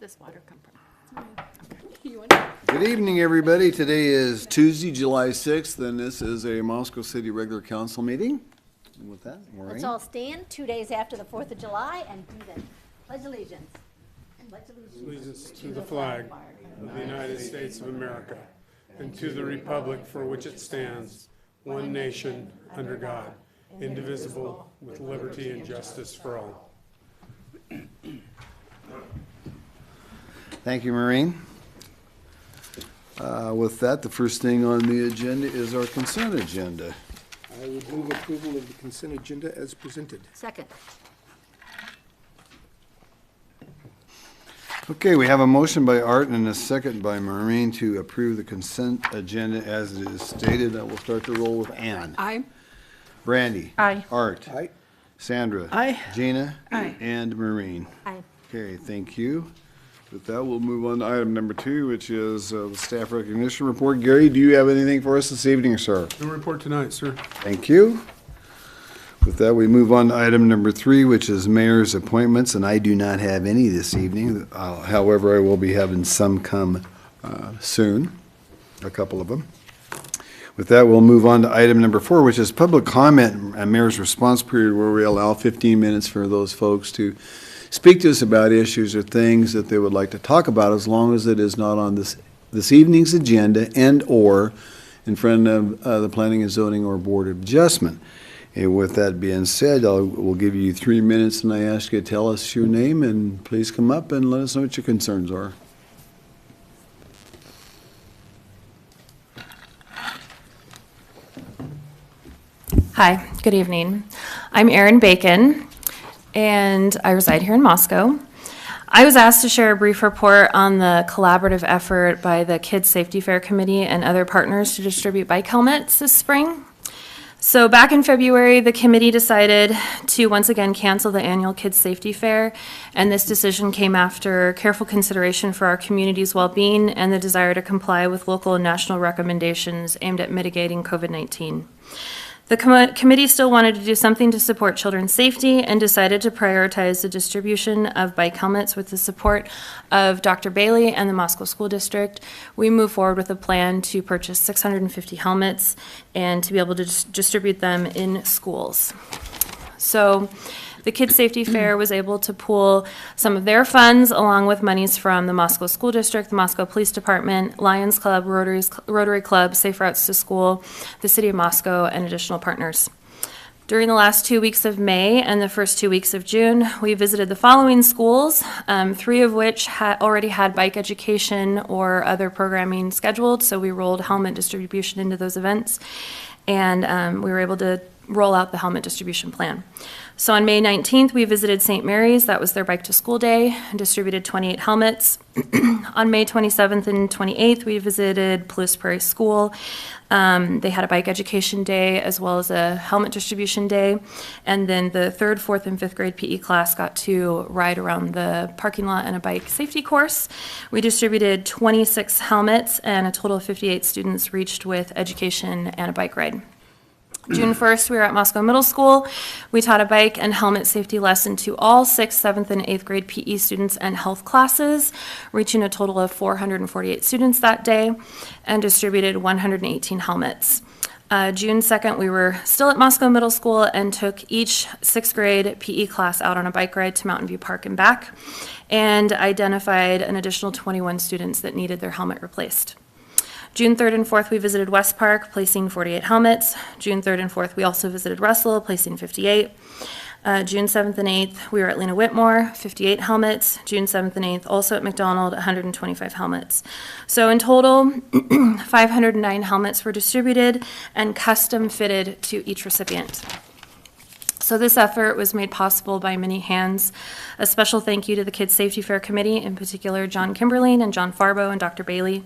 this water come from? You want to? Good evening, everybody. Today is Tuesday, July 6th, and this is a Moscow City regular council meeting. And with that, Maureen. Let's all stand 2 days after the 4th of July and do the pledge allegiance. Pledge Allegiance to the flag of the United States of America and to the republic for which it stands, one nation, under God, indivisible, with liberty and justice for all. Thank you, Maureen. With that, the first thing on the agenda is our consent agenda. I would move approval of the consent agenda as presented. Second. Okay, we have a motion by Art and a second by Maureen to approve the consent agenda as it is stated. I will start the roll with Ann. Aye. Brandy. Aye. Art. Aye. Sandra. Aye. Gina. Aye. And Maureen. Aye. Okay, thank you. With that, we'll move on to item number 2, which is the staff recognition report. Gary, do you have anything for us this evening, sir? No report tonight, sir. Thank you. With that, we move on to item number 3, which is mayor's appointments, and I do not have any this evening. However, I will be having some come soon, a couple of them. With that, we'll move on to item number 4, which is public comment and mayor's response period, where we allow 15 minutes for those folks to speak to us about issues or things that they would like to talk about, as long as it is not on this evening's agenda and/or in front of the Planning and Zoning or Board of Adjustment. And with that being said, we'll give you 3 minutes, and I ask you to tell us your name, and please come up and let us know what your concerns are. Hi, good evening. I'm Erin Bacon, and I reside here in Moscow. I was asked to share a brief report on the collaborative effort by the Kids Safety Fair Committee and other partners to distribute bike helmets this spring. So back in February, the committee decided to once again cancel the annual Kids Safety Fair, and this decision came after careful consideration for our community's well-being and the desire to comply with local and national recommendations aimed at mitigating COVID-19. The committee still wanted to do something to support children's safety and decided to prioritize the distribution of bike helmets with the support of Dr. Bailey and the Moscow School District. We moved forward with a plan to purchase 650 helmets and to be able to distribute them in schools. So the Kids Safety Fair was able to pool some of their funds along with monies from the Moscow School District, the Moscow Police Department, Lions Club, Rotary Club, Safe Routes to School, the City of Moscow, and additional partners. During the last 2 weeks of May and the first 2 weeks of June, we visited the following schools, 3 of which already had bike education or other programming scheduled, so we rolled helmet distribution into those events, and we were able to roll out the helmet distribution plan. So on May 19th, we visited St. Mary's. That was their Bike to School Day, and distributed 28 helmets. On May 27th and 28th, we visited Palouse Prairie School. They had a bike education day as well as a helmet distribution day. And then the 3rd, 4th, and 5th grade PE class got to ride around the parking lot in a bike safety course. We distributed 26 helmets, and a total of 58 students reached with education and a bike ride. June 1st, we were at Moscow Middle School. We taught a bike and helmet safety lesson to all 6th, 7th, and 8th grade PE students and health classes, reaching a total of 448 students that day, and distributed 118 helmets. June 2nd, we were still at Moscow Middle School and took each 6th grade PE class out on a bike ride to Mountain View Park and back, and identified an additional 21 students that needed their helmet replaced. June 3rd and 4th, we visited West Park, placing 48 helmets. June 3rd and 4th, we also visited Russell, placing 58. June 7th and 8th, we were at Lena Whitmore, 58 helmets. June 7th and 8th, also at McDonald, 125 helmets. So in total, 509 helmets were distributed and custom fitted to each recipient. So this effort was made possible by many hands. A special thank you to the Kids Safety Fair Committee, in particular John Kimberling and John Farbo and Dr. Bailey.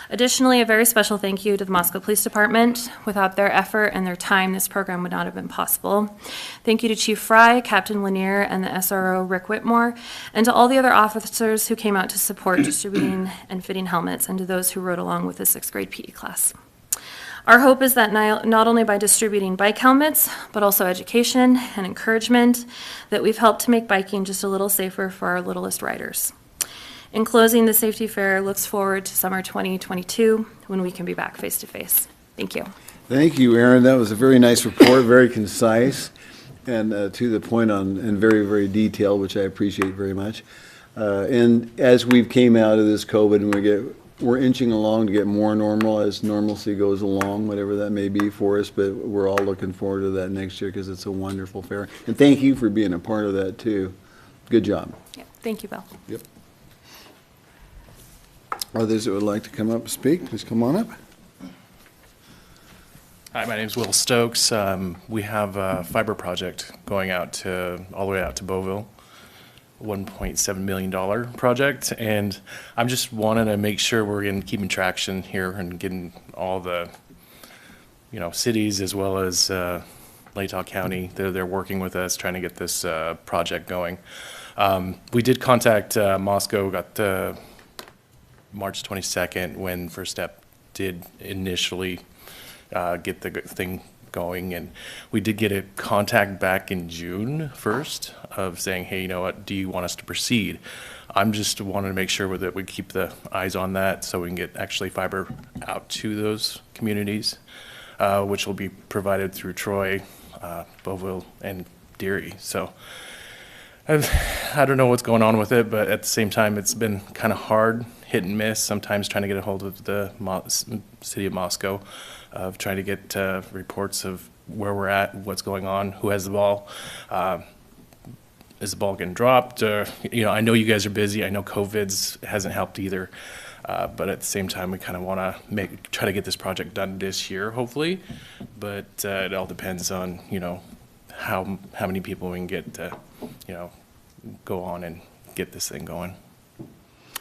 Additionally, a very special thank you to the Moscow Police Department. Without their effort and their time, this program would not have been possible. Thank you to Chief Fry, Captain Lanier, and the SRO Rick Whitmore, and to all the other officers who came out to support distributing and fitting helmets, and to those who rode along with the 6th grade PE class. Our hope is that not only by distributing bike helmets, but also education and encouragement, that we've helped to make biking just a little safer for our littlest riders. In closing, the Safety Fair looks forward to summer 2022 when we can be back face to face. Thank you. Thank you, Aaron. That was a very nice report, very concise, and to the point and very, very detailed, which I appreciate very much. And as we came out of this COVID and we're inching along to get more normal as normalcy goes along, whatever that may be for us, but we're all looking forward to that next year because it's a wonderful fair. And thank you for being a part of that too. Good job. Yeah, thank you, Bill. Yep. Others that would like to come up and speak, please come on up. Hi, my name's Will Stokes. We have a fiber project going out all the way out to Beauville, $1.7 million project, and I'm just wanting to make sure we're keeping traction here and getting all the, cities as well as Latah County. They're working with us trying to get this project going. We did contact Moscow, got March 22nd when First Step did initially get the thing going, and we did get a contact back in June 1st of saying, hey, you know what, do you want us to proceed? I'm just wanting to make sure that we keep the eyes on that so we can get actually fiber out to those communities, which will be provided through Troy, Beauville, and Deary. So I don't know what's going on with it, but at the same time, it's been kind of hard, hit and miss, sometimes trying to get a hold of the city of Moscow, of trying to get reports of where we're at, what's going on, who has the ball. Is the ball getting dropped? I know you guys are busy. I know COVID's hasn't helped either. But at the same time, we kind of want to try to get this project done this year, hopefully. But it all depends on, how many people we can get to, go on and get this thing going.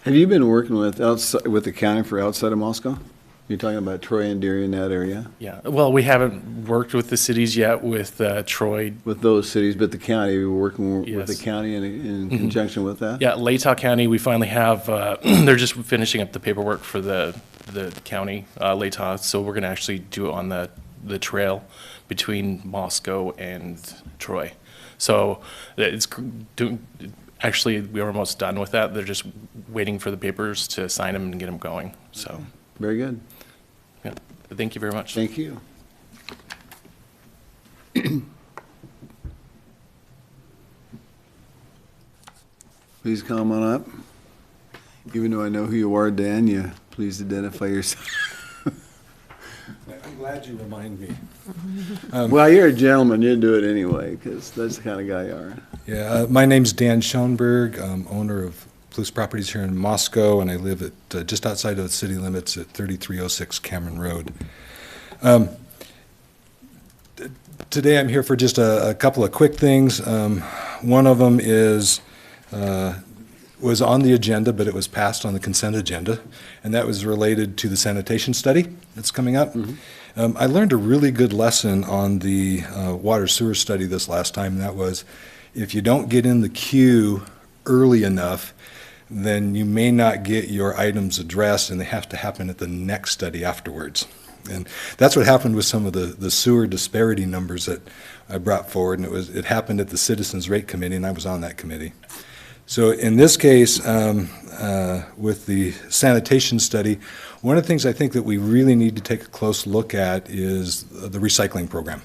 Have you been working with the county for outside of Moscow? You're talking about Troy and Deary in that area? Yeah, well, we haven't worked with the cities yet with Troy. With those cities, but the county, we're working with the Yes. county in conjunction with that? Yeah, Latah County, we finally have, they're just finishing up the paperwork for the county, Latah, so we're gonna actually do it on the trail between Moscow and Troy. So actually, we were almost done with that. They're just waiting for the papers to sign them and get them going, so. Very good. Yeah, thank you very much. Thank you. Please come on up. Even though I know who you are, Dan, you please identify yourself. I'm glad you remind me. Well, you're a gentleman. You do it anyway, because that's the kind of guy you are. Yeah, my name's Dan Schoenberg. I'm owner of Plus Properties here in Moscow, and I live at just outside of the city limits at 3306 Cameron Road. Today I'm here for just a couple of quick things. One of them was on the agenda, but it was passed on the consent agenda, and that was related to the sanitation study that's coming up. I learned a really good lesson on the water sewer study this last time, and that was if you don't get in the queue early enough, then you may not get your items addressed, and they have to happen at the next study afterwards. And that's what happened with some of the sewer disparity numbers that I brought forward, and it happened at the Citizens Rate Committee, and I was on that committee. So in this case, with the sanitation study, one of the things I think that we really need to take a close look at is the recycling program.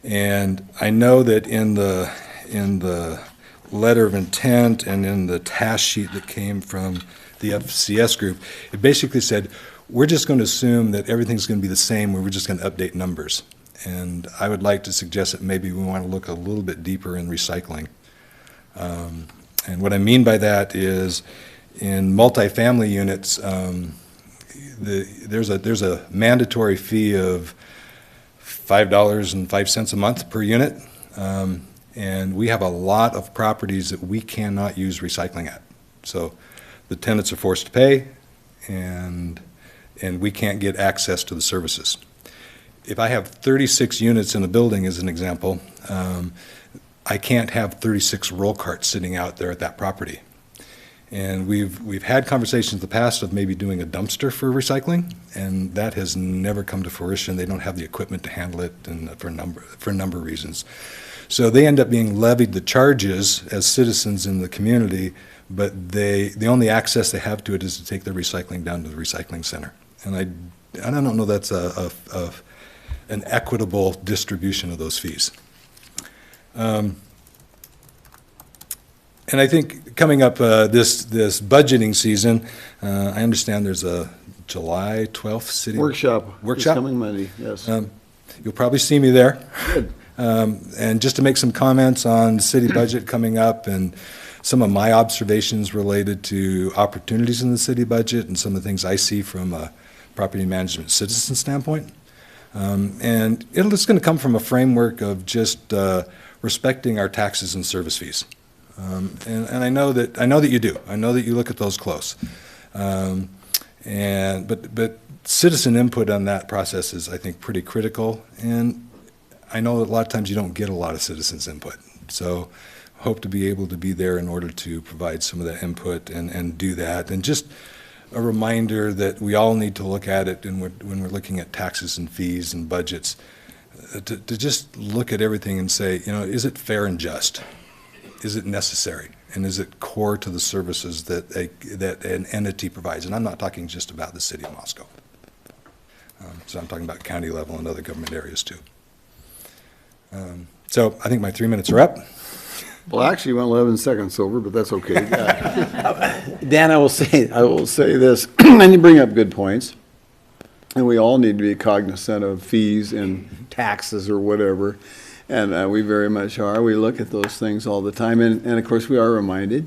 And I know that in the letter of intent and in the task sheet that came from the FCS group, it basically said, we're just going to assume that everything's going to be the same, we're just going to update numbers. And I would like to suggest that maybe we want to look a little bit deeper in recycling. And what I mean by that is in multifamily units, there's a mandatory fee of $5.05 a month per unit. And we have a lot of properties that we cannot use recycling at. So the tenants are forced to pay, and we can't get access to the services. If I have 36 units in a building, as an example, I can't have 36 roll carts sitting out there at that property. And we've had conversations in the past of maybe doing a dumpster for recycling, and that has never come to fruition. They don't have the equipment to handle it, and for a number of reasons. So they end up being levied the charges as citizens in the community, but the only access they have to it is to take their recycling down to the recycling center. And I don't know that's an equitable distribution of those fees. And I think coming up this budgeting season, I understand there's a July 12th city Workshop. Workshop? This coming Monday, yes. You'll probably see me there. Good. And just to make some comments on the city budget coming up and some of my observations related to opportunities in the city budget and some of the things I see from a property management citizen standpoint. And it's going to come from a framework of just respecting our taxes and service fees. And I know that you do. I know that you look at those close. But citizen input on that process is, I think, pretty critical. And I know that a lot of times you don't get a lot of citizens' input. So hope to be able to be there in order to provide some of that input and do that. And just a reminder that we all need to look at it when we're looking at taxes and fees and budgets, to just look at everything and say, is it fair and just? Is it necessary? And is it core to the services that an entity provides? And I'm not talking just about the city of Moscow. So I'm talking about county level and other government areas too. So I think my 3 minutes are up. Well, actually, you went 11 seconds over, but that's okay. Dan, I will say this, and you bring up good points, and we all need to be cognizant of fees and taxes or whatever, and we very much are. We look at those things all the time, and of course, we are reminded.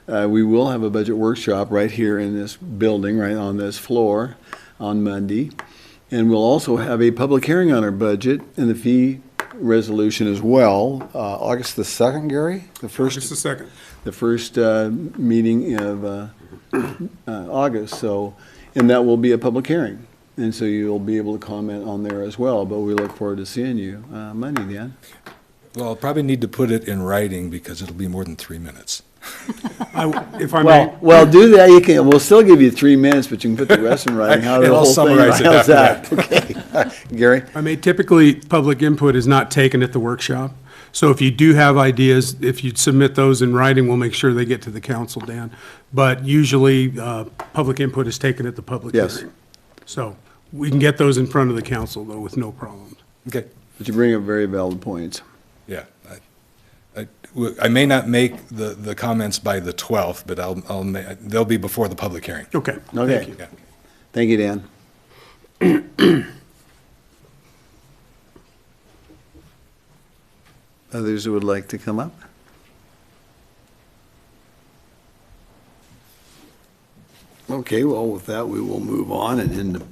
We will have a budget workshop right here in this building, right on this floor, on Monday, and we'll also have a public hearing on our budget and the fee resolution as well, August the 2nd, Gary? August the 2nd. The first meeting of August, so, and that will be a public hearing. And so you'll be able to comment on there as well, but we look forward to seeing you Monday, Dan. Well, I'll probably need to put it in writing because it'll be more than 3 minutes. If I may, Well, do that, you can, we'll still give you 3 minutes, but you can put the rest in writing. How the I'll whole thing, summarize it how's after that? Okay, Gary? typically, public input is not taken at the workshop. So if you do have ideas, if you submit those in writing, we'll make sure they get to the council, Dan. But usually, public input is taken at the public Yes. hearing. So we can get those in front of the council, though, with no problem. Okay. But you bring up very valid points. Yeah. I may not make the comments by the 12th, but they'll be before the public hearing. Okay. Okay. Thank you. Yeah. Thank you, Dan. Others who would like to come up? Okay, well, with that, we will move on, and in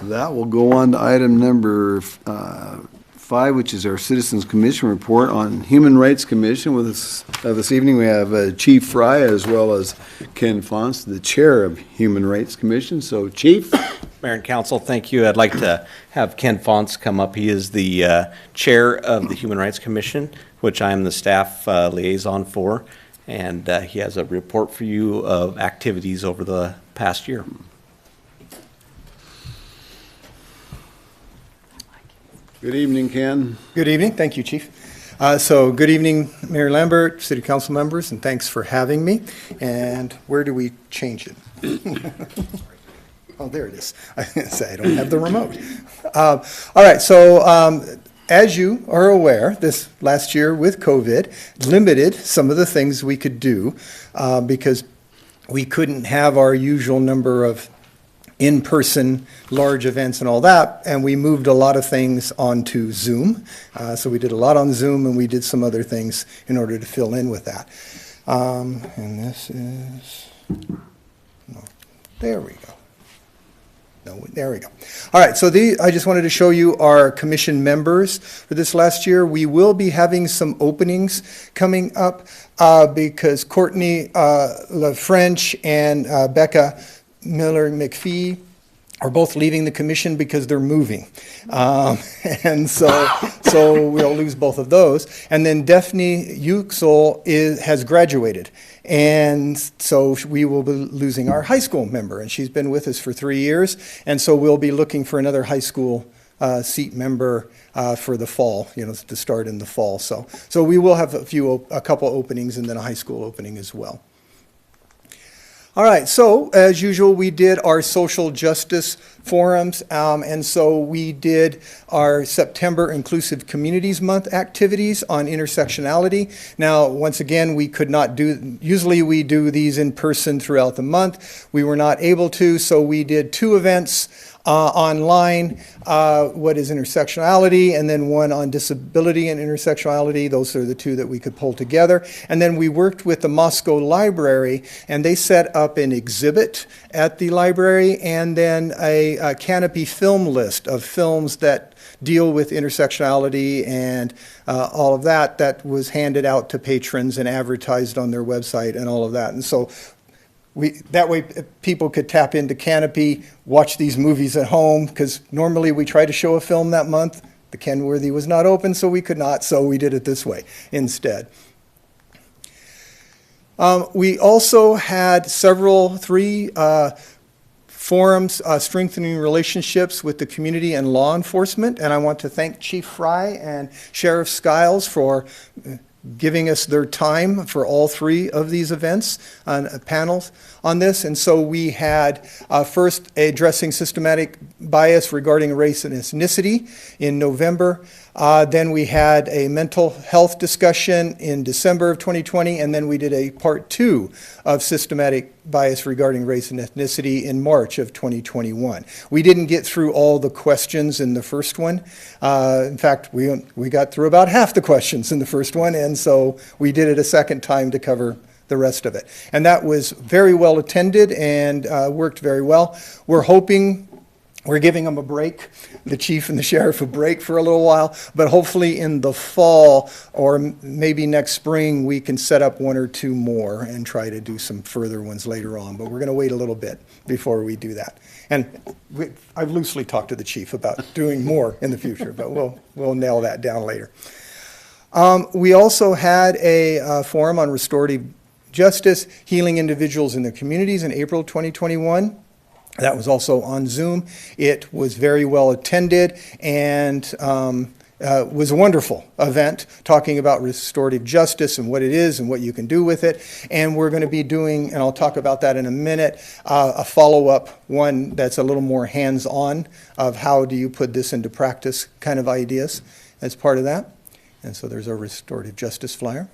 that, we'll go on to item number 5, which is our Citizens Commission report on Human Rights Commission. With us this evening, we have Chief Fry as well as Ken Fonce, the Chair of Human Rights Commission. So, Chief? Mayor and Council, thank you. I'd like to have Ken Fonce come up. He is the Chair of the Human Rights Commission, which I am the staff liaison for, and he has a report for you of activities over the past year. Good evening, Ken. Good evening. Thank you, Chief. So good evening, Mayor Lambert, City Council members, and thanks for having me. And where do we change it? Oh, there it is. I don't have the remote. All right, so as you are aware, this last year with COVID limited some of the things we could do because we couldn't have our usual number of in-person large events and all that, and we moved a lot of things onto Zoom. So we did a lot on Zoom, and we did some other things in order to fill in with that. And this is, no, there we go. No, there we go. All right, so I just wanted to show you our commission members for this last year. We will be having some openings coming up because Courtney LaFrench and Becca Miller McPhee are both leaving the commission because they're moving. And so we'll lose both of those. And then Daphne Yüksel has graduated. And so we will be losing our high school member. And she's been with us for 3 years. And so we'll be looking for another high school seat member for the fall, to start in the fall. So we will have a couple openings and then a high school opening as well. All right, so as usual, we did our social justice forums, and so we did our September Inclusive Communities Month activities on intersectionality. Now, once again, we could not usually we do these in person throughout the month. We were not able to, so we did 2 events online, what is intersectionality, and then one on disability and intersectionality. Those are the 2 that we could pull together. And then we worked with the Moscow Library, and they set up an exhibit at the library, and then a canopy film list of films that deal with intersectionality and all of that was handed out to patrons and advertised on their website and all of that. And so that way people could tap into Canopy, watch these movies at home, because normally we try to show a film that month. The Kenworthy was not open, so we could not, so we did it this way instead. We also had 3 forums strengthening relationships with the community and law enforcement, and I want to thank Chief Fry and Sheriff Skiles for giving us their time for all 3 of these events on panels on this. And so we had first addressing systematic bias regarding race and ethnicity in November. Then we had a mental health discussion in December of 2020, and then we did a part 2 of systematic bias regarding race and ethnicity in March of 2021. We didn't get through all the questions in the first one. In fact, we got through about half the questions in the first one, and so we did it a second time to cover the rest of it. And that was very well attended and worked very well. We're giving them a break, the chief and the sheriff a break for a little while, but hopefully in the fall or maybe next spring we can set up 1 or 2 more and try to do some further ones later on. But we're going to wait a little bit before we do that. And I've loosely talked to the chief about doing more in the future, but we'll nail that down later. We also had a forum on restorative justice, healing individuals in their communities in April 2021. That was also on Zoom. It was very well attended and was a wonderful event talking about restorative justice and what it is and what you can do with it. And we're going to be doing, and I'll talk about that in a minute, a follow-up one that's a little more hands-on of how do you put this into practice kind of ideas as part of that. And so there's our restorative justice flyer.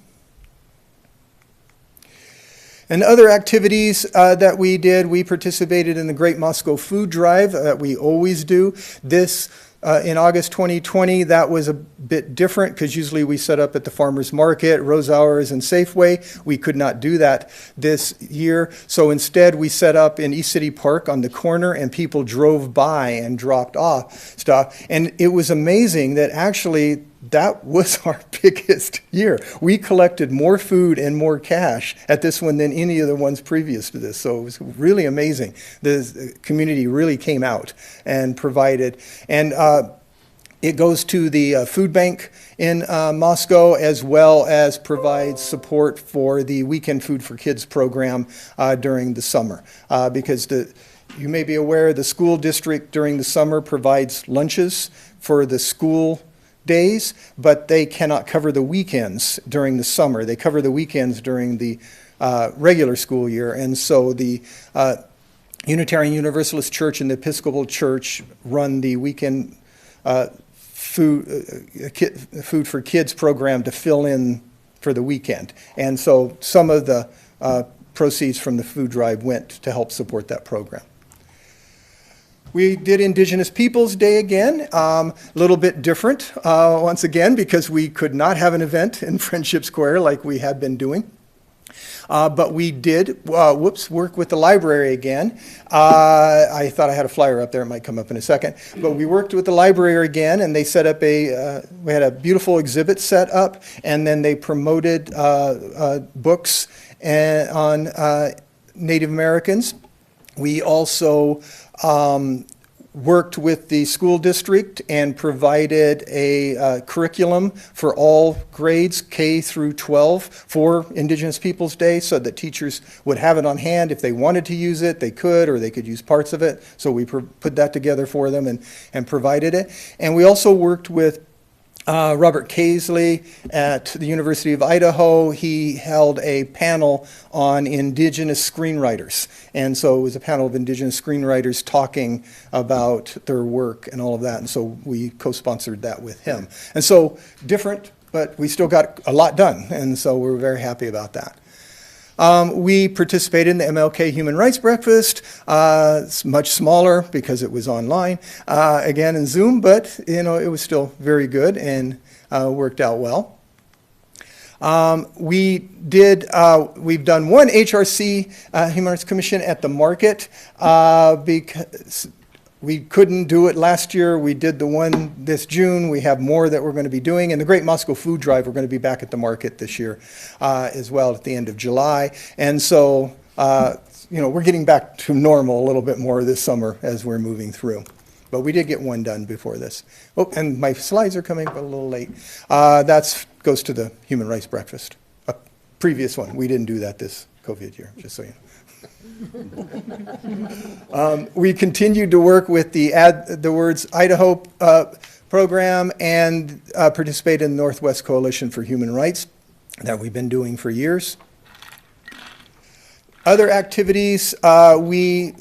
And other activities that we did, we participated in the Great Moscow Food Drive that we always do. This, in August 2020, that was a bit different because usually we set up at the Farmers Market, Rose Hours, and Safeway. We could not do that this year. So instead, we set up in East City Park on the corner, and people drove by and dropped off stuff. And it was amazing that actually that was our biggest year. We collected more food and more cash at this one than any of the ones previous to this. So it was really amazing. The community really came out and provided. And it goes to the food bank in Moscow, as well as provides support for the Weekend Food for Kids program during the summer. Because you may be aware, the school district during the summer provides lunches for the school days, but they cannot cover the weekends during the summer. They cover the weekends during the regular school year. And so the Unitarian Universalist Church and the Episcopal Church run the weekend food for kids program to fill in for the weekend. And so some of the proceeds from the food drive went to help support that program. We did Indigenous Peoples Day again, a little bit different once again because we could not have an event in Friendship Square like we had been doing. But we did, work with the library again. I thought I had a flyer up there, it might come up in a second. But we worked with the library again, and they set up we had a beautiful exhibit set up, and then they promoted books on Native Americans. We also worked with the school district and provided a curriculum for all grades, K through 12, for Indigenous Peoples Day, so that teachers would have it on hand. If they wanted to use it, they could, or they could use parts of it. So we put that together for them and provided it. And we also worked with Robert Casely at the University of Idaho. He held a panel on Indigenous screenwriters. And so it was a panel of Indigenous screenwriters talking about their work and all of that. And so we co-sponsored that with him. And so different, but we still got a lot done. And so we're very happy about that. We participated in the MLK Human Rights Breakfast. It's much smaller because it was online, again in Zoom, but it was still very good and worked out well. We've done one HRC Human Rights Commission at the market because we couldn't do it last year. We did the one this June. We have more that we're going to be doing. And the Great Moscow Food Drive, we're going to be back at the market this year as well at the end of July. And so, we're getting back to normal a little bit more this summer as we're moving through. But we did get one done before this. Oh, and my slides are coming up a little late. That goes to the Human Rights Breakfast. A previous one. We didn't do that this COVID year, just so you know. We continued to work with the Add the Words Idaho program and participate in the Northwest Coalition for Human Rights that we've been doing for years. Other activities, we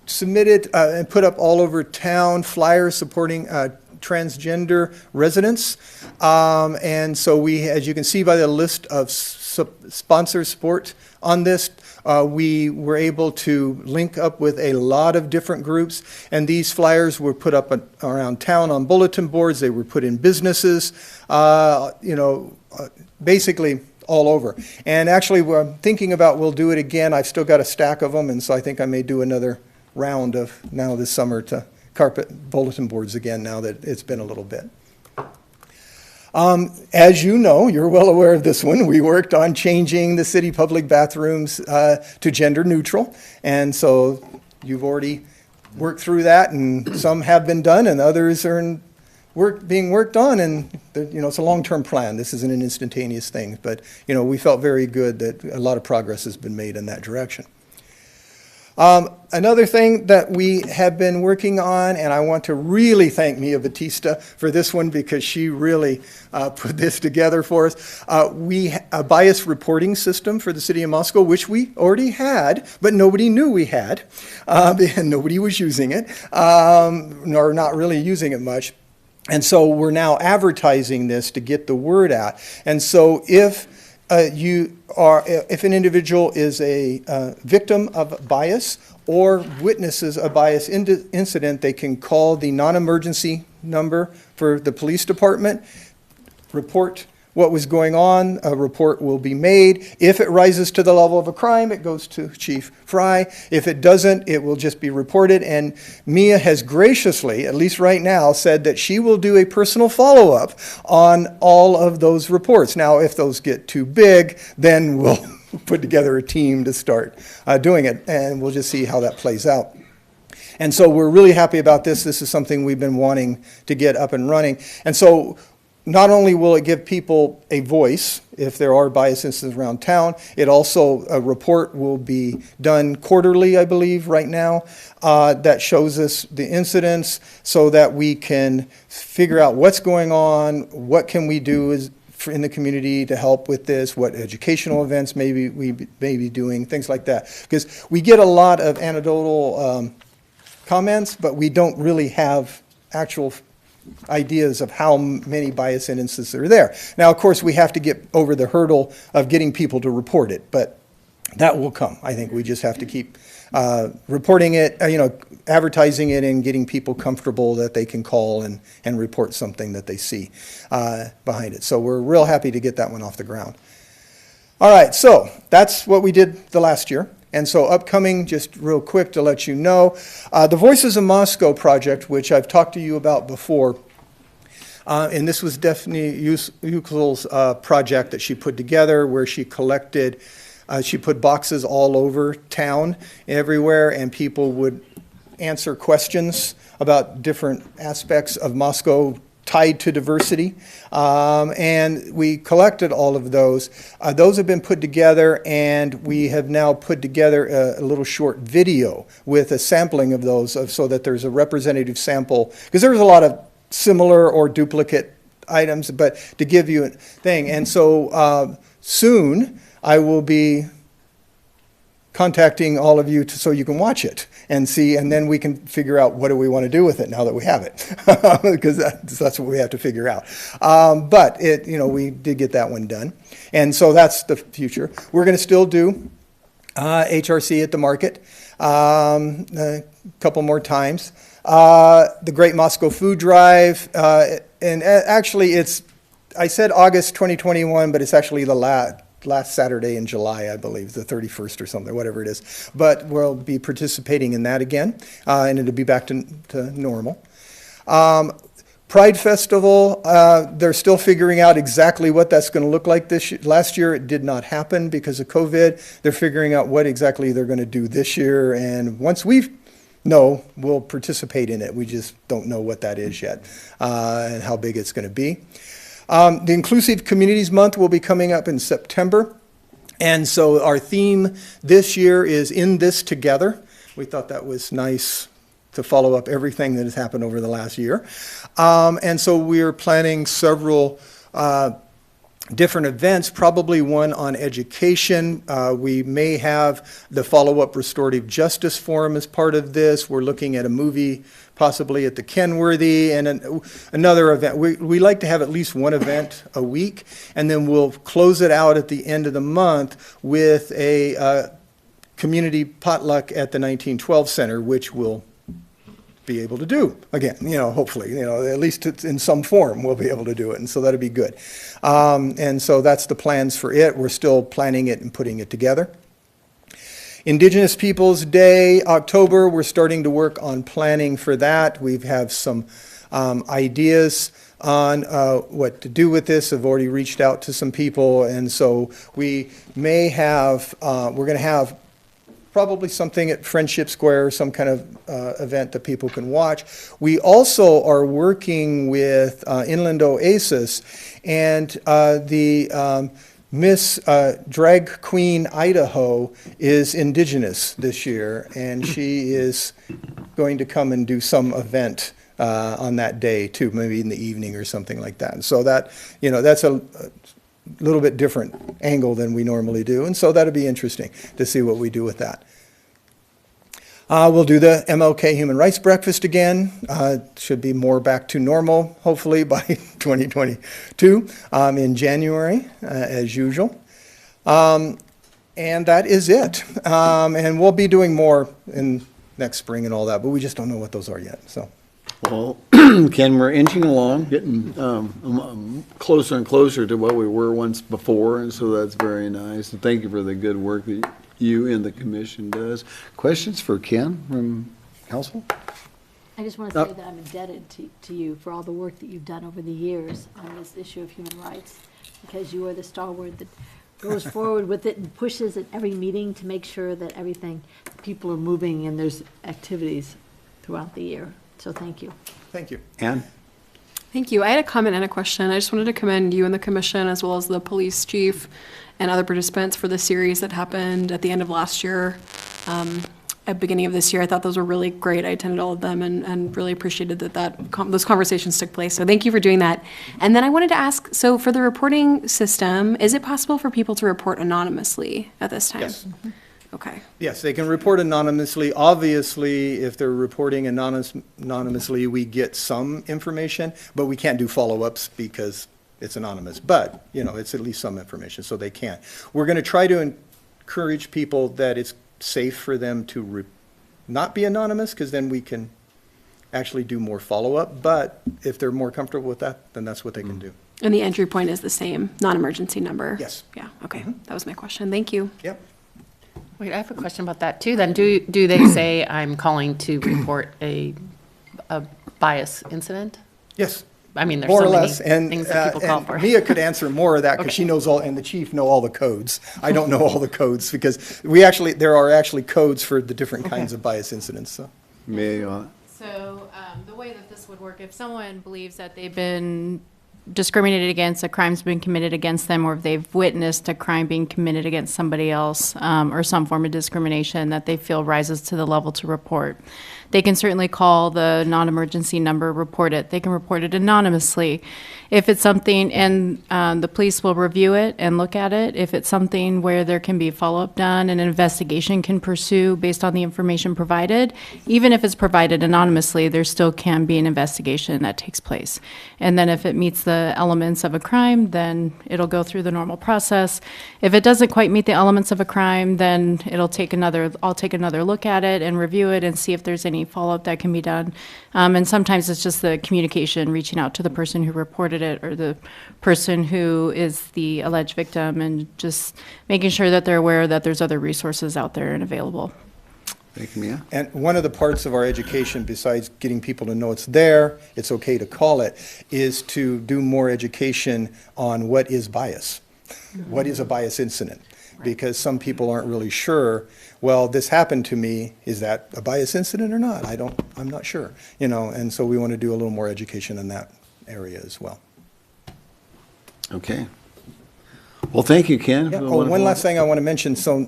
submitted and put up all over town flyers supporting transgender residents. And so we, as you can see by the list of sponsor support on this, we were able to link up with a lot of different groups, and these flyers were put up around town on bulletin boards. They were put in businesses, basically all over. And actually, we're thinking about we'll do it again. I've still got a stack of them, and so I think I may do another round of now this summer to carpet bulletin boards again now that it's been a little bit. As you know, you're well aware of this one, we worked on changing the city public bathrooms to gender neutral. And so you've already worked through that, and some have been done and others are being worked on. And it's a long-term plan. This isn't an instantaneous thing, but we felt very good that a lot of progress has been made in that direction. Another thing that we have been working on, and I want to really thank Mia Batista for this one because she really put this together for us. A bias reporting system for the city of Moscow, which we already had, but nobody knew we had, and nobody was using it, or not really using it much. And so we're now advertising this to get the word out. And so if an individual is a victim of bias or witnesses a bias incident, they can call the non-emergency number for the police department, report what was going on, a report will be made. If it rises to the level of a crime, it goes to Chief Fry. If it doesn't, it will just be reported. And Mia has graciously, at least right now, said that she will do a personal follow-up on all of those reports. Now, if those get too big, then we'll put together a team to start doing it, and we'll just see how that plays out. And so we're really happy about this. This is something we've been wanting to get up and running. And so not only will it give people a voice if there are bias incidents around town, it also, a report will be done quarterly, I believe, right now, that shows us the incidents so that we can figure out what's going on, what can we do in the community to help with this, what educational events maybe we may be doing, things like that. Because we get a lot of anecdotal comments, but we don't really have actual ideas of how many bias instances are there. Now, of course, we have to get over the hurdle of getting people to report it, but that will come. I think we just have to keep reporting it, advertising it and getting people comfortable that they can call and report something that they see behind it. So we're real happy to get that one off the ground. All right, so that's what we did the last year. And so upcoming, just real quick to let you know, the Voices of Moscow project, which I've talked to you about before, and this was Daphne Uckel's project that she put together where she collected, she put boxes all over town, everywhere, and people would answer questions about different aspects of Moscow tied to diversity. And we collected all of those. Those have been put together, and we have now put together a little short video with a sampling of those so that there's a representative sample, because there's a lot of similar or duplicate items, but to give you a thing. And so soon I will be contacting all of you so you can watch it and see, and then we can figure out what do we want to do with it now that we have it, because that's what we have to figure out. But we did get that one done, and so that's the future. We're going to still do HRC at the market a couple more times. The Great Moscow Food Drive, and actually I said August 2021, but it's actually the last Saturday in July, I believe, the 31st or something, whatever it is. But we'll be participating in that again, and it'll be back to normal. Pride Festival, they're still figuring out exactly what that's going to look like this year. Last year it did not happen because of COVID. They're figuring out what exactly they're going to do this year, and once we know, we'll participate in it. We just don't know what that is yet, and how big it's going to be. The Inclusive Communities Month will be coming up in September. And so our theme this year is In This Together. We thought that was nice to follow up everything that has happened over the last year. And so we're planning several different events, probably one on education. We may have the follow-up Restorative Justice Forum as part of this. We're looking at a movie possibly at the Kenworthy, and another event. We like to have at least one event a week, and then we'll close it out at the end of the month with a community potluck at the 1912 Center, which we'll be able to do again, hopefully, at least in some form we'll be able to do it, and so that'll be good. And so that's the plans for it. We're still planning it and putting it together. Indigenous Peoples Day, October, we're starting to work on planning for that. We have some ideas on what to do with this. I've already reached out to some people, and so we may have, we're going to have probably something at Friendship Square, some kind of event that people can watch. We also are working with Inland Oasis, and the Miss Drag Queen Idaho is Indigenous this year, and she is going to come and do some event on that day too, maybe in the evening or something like that. And so that, that's a little bit different angle than we normally do, and so that'll be interesting to see what we do with that. We'll do the MLK Human Rights Breakfast again. Should be more back to normal, hopefully, by 2022 in January, as usual. And that is it. And we'll be doing more in next spring and all that, but we just don't know what those are yet. So. Well, Ken, we're inching along, getting closer and closer to what we were once before, and so that's very nice. And thank you for the good work that you and the commission does. Questions for Ken from council? I just want to say that I'm indebted to you for all the work that you've done over the years on this issue of human rights, because you are the stalwart that goes forward with it and pushes at every meeting to make sure that people are moving and there's activities throughout the year. So thank you. Thank you. Ann? Thank you. I had a comment and a question. I just wanted to commend you and the commission, as well as the police chief and other participants, for the series that happened at the end of last year, at beginning of this year. I thought those were really great. I attended all of them and really appreciated those conversations took place. So thank you for doing that. And then I wanted to ask, so for the reporting system, is it possible for people to report anonymously at this time? Yes. Mm-hmm. Okay. Yes, they can report anonymously. Obviously, if they're reporting anonymously, we get some information, but we can't do follow-ups because it's anonymous. But, it's at least some information, so they can. We're going to try to encourage people that it's safe for them to not be anonymous, because then we can actually do more follow-up. But if they're more comfortable with that, then that's what they can do. And the entry point is the same, non-emergency number? Yes. Yeah, okay. That was my question. Thank you. Yep. Wait, I have a question about that too. Then do they say I'm calling to report a bias incident? Yes. I mean, there's More so or many less, and things that people call for. Mia could answer more of that because Okay. she knows and the chief know all the codes. I don't know all the codes because there are actually codes for the different kinds of bias incidents. So. May I? So the way that this would work, if someone believes that they've been discriminated against, a crime's been committed against them, or if they've witnessed a crime being committed against somebody else, or some form of discrimination that they feel rises to the level to report, they can certainly call the non-emergency number, report it. They can report it anonymously. If it's something, and the police will review it and look at it. If it's something where there can be follow-up done and an investigation can pursue based on the information provided, even if it's provided anonymously, there still can be an investigation that takes place. And then if it meets the elements of a crime, then it'll go through the normal process. If it doesn't quite meet the elements of a crime, then I'll take another look at it and review it and see if there's any follow-up that can be done. And sometimes it's just the communication, reaching out to the person who reported it or the person who is the alleged victim, and just making sure that they're aware that there's other resources out there and available. Thank you, Mia. And one of the parts of our education, besides getting people to know it's there, it's okay to call it, is to do more education on what is bias. What is a bias incident? Because some people aren't really sure, well, this happened to me, is that a bias incident or not? I'm not sure, and so we want to do a little more education in that area as well. Okay. Well, thank you, Ken. Yeah. Oh, one last thing I want to mention. So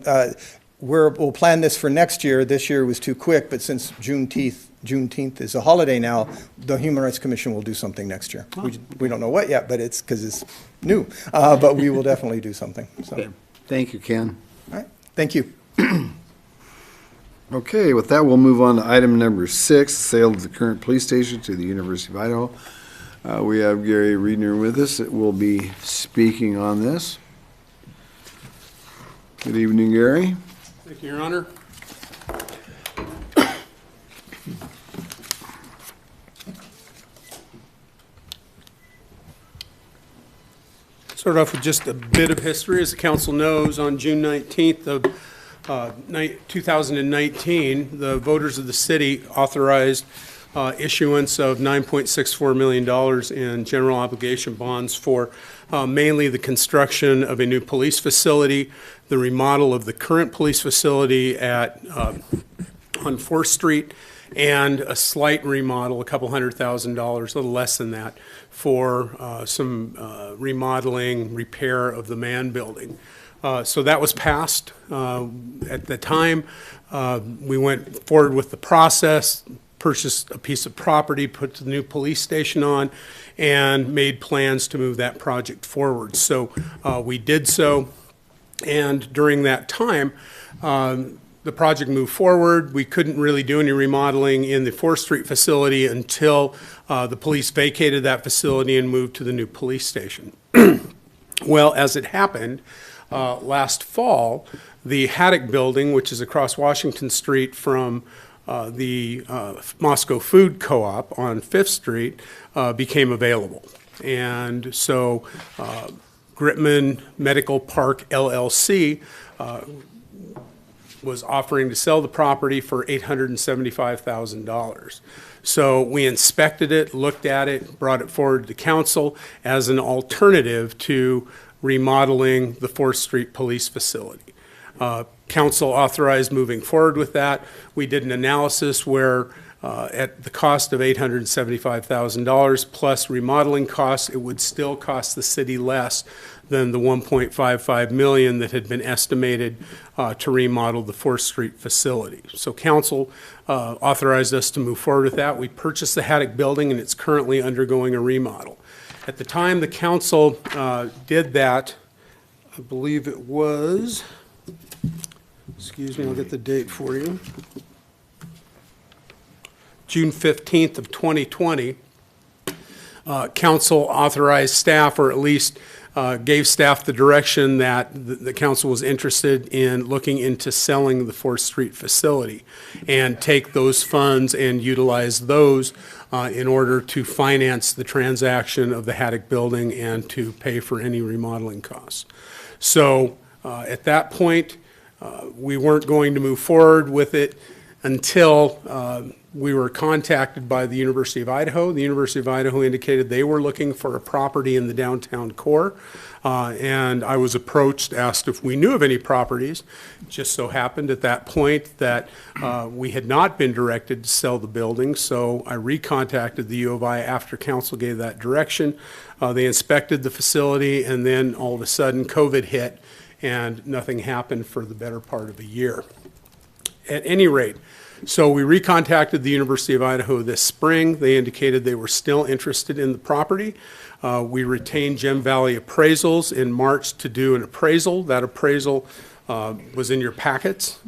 we'll plan this for next year. This year was too quick, but since Juneteenth is a holiday now, the Human Rights Commission will do something next year. We don't know what yet, but it's because it's new. But we will definitely do something. So. Okay. Thank you, Ken. All right. Thank you. Okay, with that, we'll move on to item number 6, sale of the current police station to the University of Idaho. We have Gary Riedner with us that will be speaking on this. Good evening, Gary. Thank you, Your Honor. Start off with just a bit of history. As the council knows, on June 19th of 2019, the voters of the city authorized issuance of $9.64 million in general obligation bonds for mainly the construction of a new police facility, the remodel of the current police facility on 4th Street, and a slight remodel, a couple $100,000, a little less than that, for some remodeling, repair of the man building. So that was passed. At the time, we went forward with the process, purchased a piece of property, put the new police station on, and made plans to move that project forward. So we did so, and during that time, the project moved forward. We couldn't really do any remodeling in the 4th Street facility until the police vacated that facility and moved to the new police station. Well, as it happened, last fall, the Haddock building, which is across Washington Street from the Moscow Food Co-op on 5th Street, became available. And so Gritman Medical Park LLC was offering to sell the property for $875,000. So we inspected it, looked at it, brought it forward to council as an alternative to remodeling the 4th Street Police facility. Council authorized moving forward with that. We did an analysis where at the cost of $875,000 plus remodeling costs, it would still cost the city less than the $1.55 million that had been estimated to remodel the 4th Street facility. So council authorized us to move forward with that. We purchased the Haddock building, and it's currently undergoing a remodel. At the time the council did that, I believe it was, excuse me, I'll get the date for you, June 15th of 2020, council authorized staff, or at least gave staff the direction that the council was interested in looking into selling the 4th Street facility and take those funds and utilize those in order to finance the transaction of the Haddock building and to pay for any remodeling costs. So at that point, we weren't going to move forward with it until we were contacted by the University of Idaho. The University of Idaho indicated they were looking for a property in the downtown core. And I was approached, asked if we knew of any properties. It just so happened at that point that we had not been directed to sell the building, so I recontacted the U of I after council gave that direction. They inspected the facility, and then all of a sudden COVID hit and nothing happened for the better part of a year. At any rate, so we recontacted the University of Idaho this spring. They indicated they were still interested in the property. We retained Gem Valley Appraisals in March to do an appraisal. That appraisal was in your packets.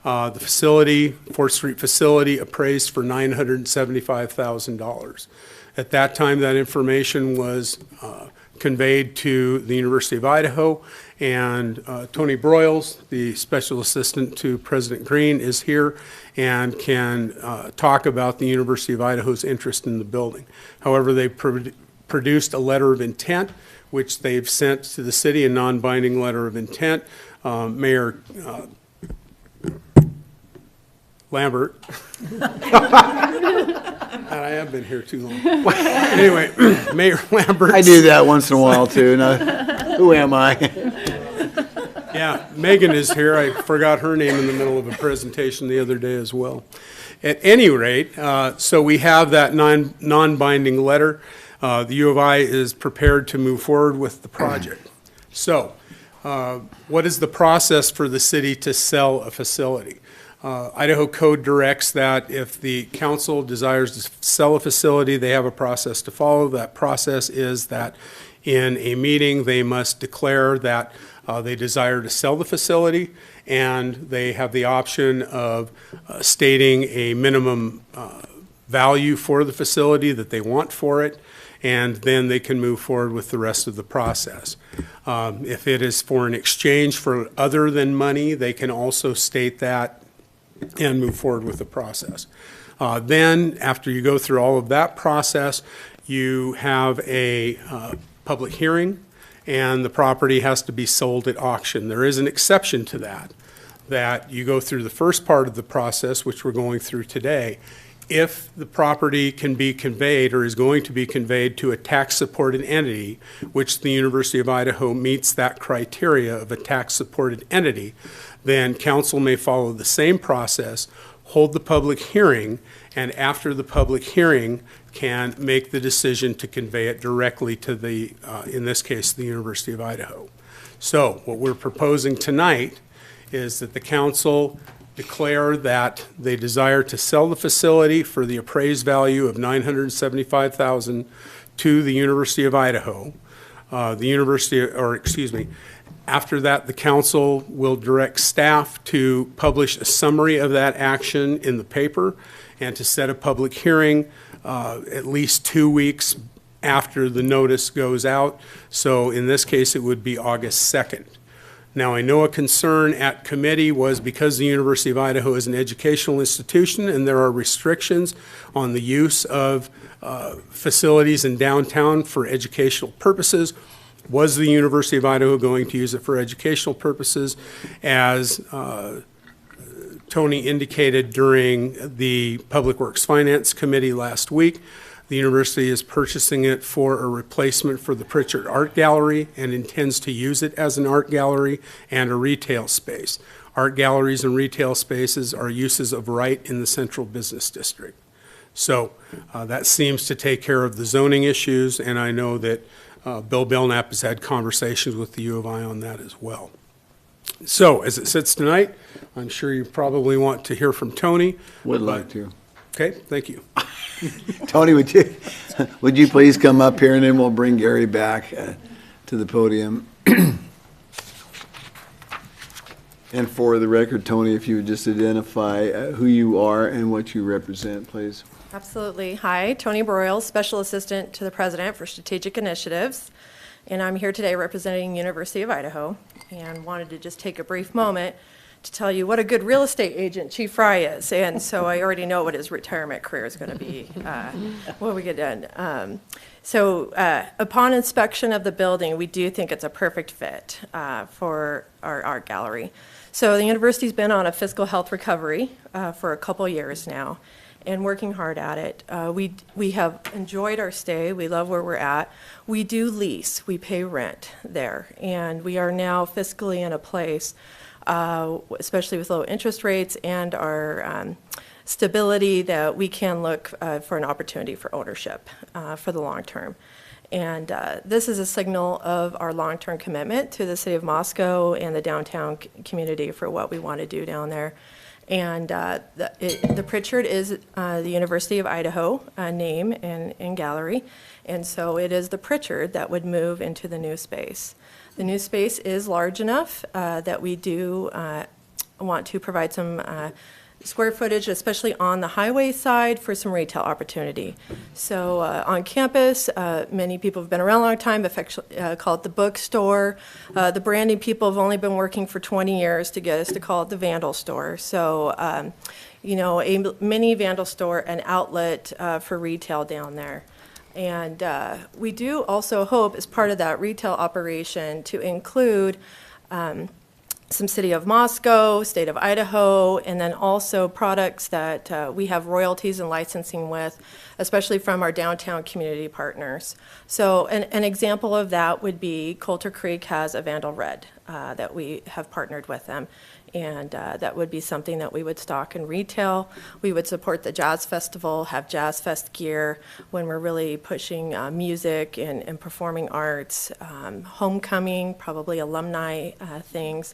The facility, 4th Street facility, appraised for $975,000. At that time, that information was conveyed to the University of Idaho, and Tony Broyles, the special assistant to President Green, is here and can talk about the University of Idaho's interest in the building. However, they produced a letter of intent, which they've sent to the city, a non-binding letter of intent. Mayor Lambert. And I have been here too long. Anyway, Mayor Lambert. I do that once in a while too. Now, who am I? Yeah, Megan is here. I forgot her name in the middle of a presentation the other day as well. At any rate, so we have that non-binding letter. The U of I is prepared to move forward with the project. So, what is the process for the city to sell a facility? Idaho Code directs that if the council desires to sell a facility, they have a process to follow. That process is that in a meeting, they must declare that they desire to sell the facility, and they have the option of stating a minimum value for the facility that they want for it, and then they can move forward with the rest of the process. If it is for an exchange for other than money, they can also state that and move forward with the process. Then, after you go through all of that process, you have a public hearing, and the property has to be sold at auction. There is an exception to that you go through the first part of the process, which we're going through today. If the property can be conveyed or is going to be conveyed to a tax-supported entity, which the University of Idaho meets that criteria of a tax-supported entity, then council may follow the same process, hold the public hearing, and after the public hearing can make the decision to convey it directly to the, in this case, the University of Idaho. So what we're proposing tonight is that the council declare that they desire to sell the facility for the appraised value of $975,000 to the University of Idaho. After that, the council will direct staff to publish a summary of that action in the paper and to set a public hearing at least 2 weeks after the notice goes out. So in this case, it would be August 2nd. Now, I know a concern at committee was because the University of Idaho is an educational institution and there are restrictions on the use of facilities in downtown for educational purposes. Was the University of Idaho going to use it for educational purposes? As Tony indicated during the Public Works Finance Committee last week, the university is purchasing it for a replacement for the Pritchard Art Gallery and intends to use it as an art gallery and a retail space. Art galleries and retail spaces are uses of right in the central business district. So that seems to take care of the zoning issues, and I know that Bill Belknap has had conversations with the U of I on that as well. So as it sits tonight, I'm sure you probably want to hear from Tony. Would like to. Okay, thank you. Tony, would you please come up here, and then we'll bring Gary back to the podium. And for the record, Tony, if you would just identify who you are and what you represent, please. Absolutely. Hi, Tony Broyles, Special Assistant to the President for Strategic Initiatives, and I'm here today representing University of Idaho, and wanted to just take a brief moment to tell you what a good real estate agent Chief Fry is. And so I already know what his retirement career is going to be when we get done. Upon inspection of the building, we do think it's a perfect fit for our art gallery. So the university's been on a fiscal health recovery for a couple years now and working hard at it. We have enjoyed our stay. We love where we're at. We do lease. We pay rent there. And we are now fiscally in a place, especially with low interest rates and our stability, that we can look for an opportunity for ownership for the long term. And this is a signal of our long-term commitment to the city of Moscow and the downtown community for what we want to do down there. And the Pritchard is the University of Idaho name and gallery. And so it is the Pritchard that would move into the new space. The new space is large enough that we do want to provide some square footage, especially on the highway side, for some retail opportunity. So on campus, many people have been around a long time, call it the bookstore. The branding people have only been working for 20 years to get us to call it the Vandal store. So, a mini Vandal store, an outlet for retail down there. And we do also hope, as part of that retail operation, to include some City of Moscow, State of Idaho, and then also products that we have royalties and licensing with, especially from our downtown community partners. So an example of that would be Coulter Creek has a Vandal Red that we have partnered with them. And that would be something that we would stock in retail. We would support the Jazz Festival, have Jazz Fest gear when we're really pushing music and performing arts, homecoming, probably alumni things.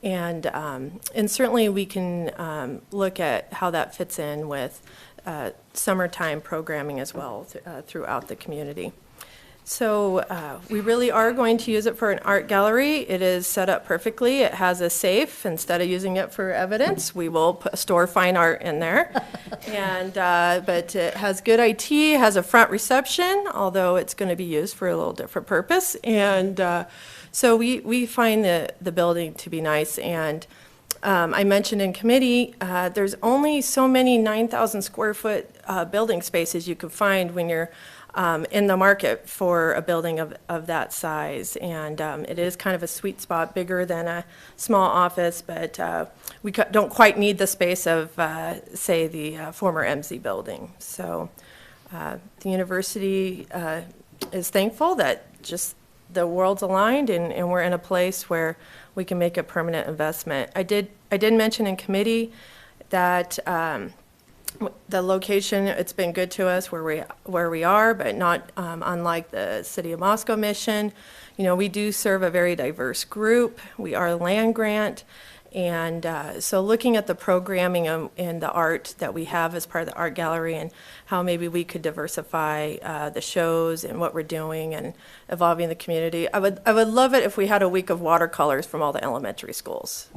And certainly we can look at how that fits in with summertime programming as well throughout the community. So we really are going to use it for an art gallery. It is set up perfectly. It has a safe. Instead of using it for evidence, we will store fine art in there. But it has good IT, has a front reception, although it's going to be used for a little different purpose. And so we find the building to be nice. And I mentioned in committee, there's only so many 9,000 square foot building spaces you can find when you're in the market for a building of that size. And it is kind of a sweet spot, bigger than a small office, but we don't quite need the space of, say, the former MZ building. So the university is thankful that just the world's aligned and we're in a place where we can make a permanent investment. I did mention in committee that the location, it's been good to us where we are, but not unlike the City of Moscow mission. We do serve a very diverse group. We are a land grant. And so looking at the programming and the art that we have as part of the art gallery and how maybe we could diversify the shows and what we're doing and evolving the community. I would love it if we had a week of watercolors from all the elementary schools.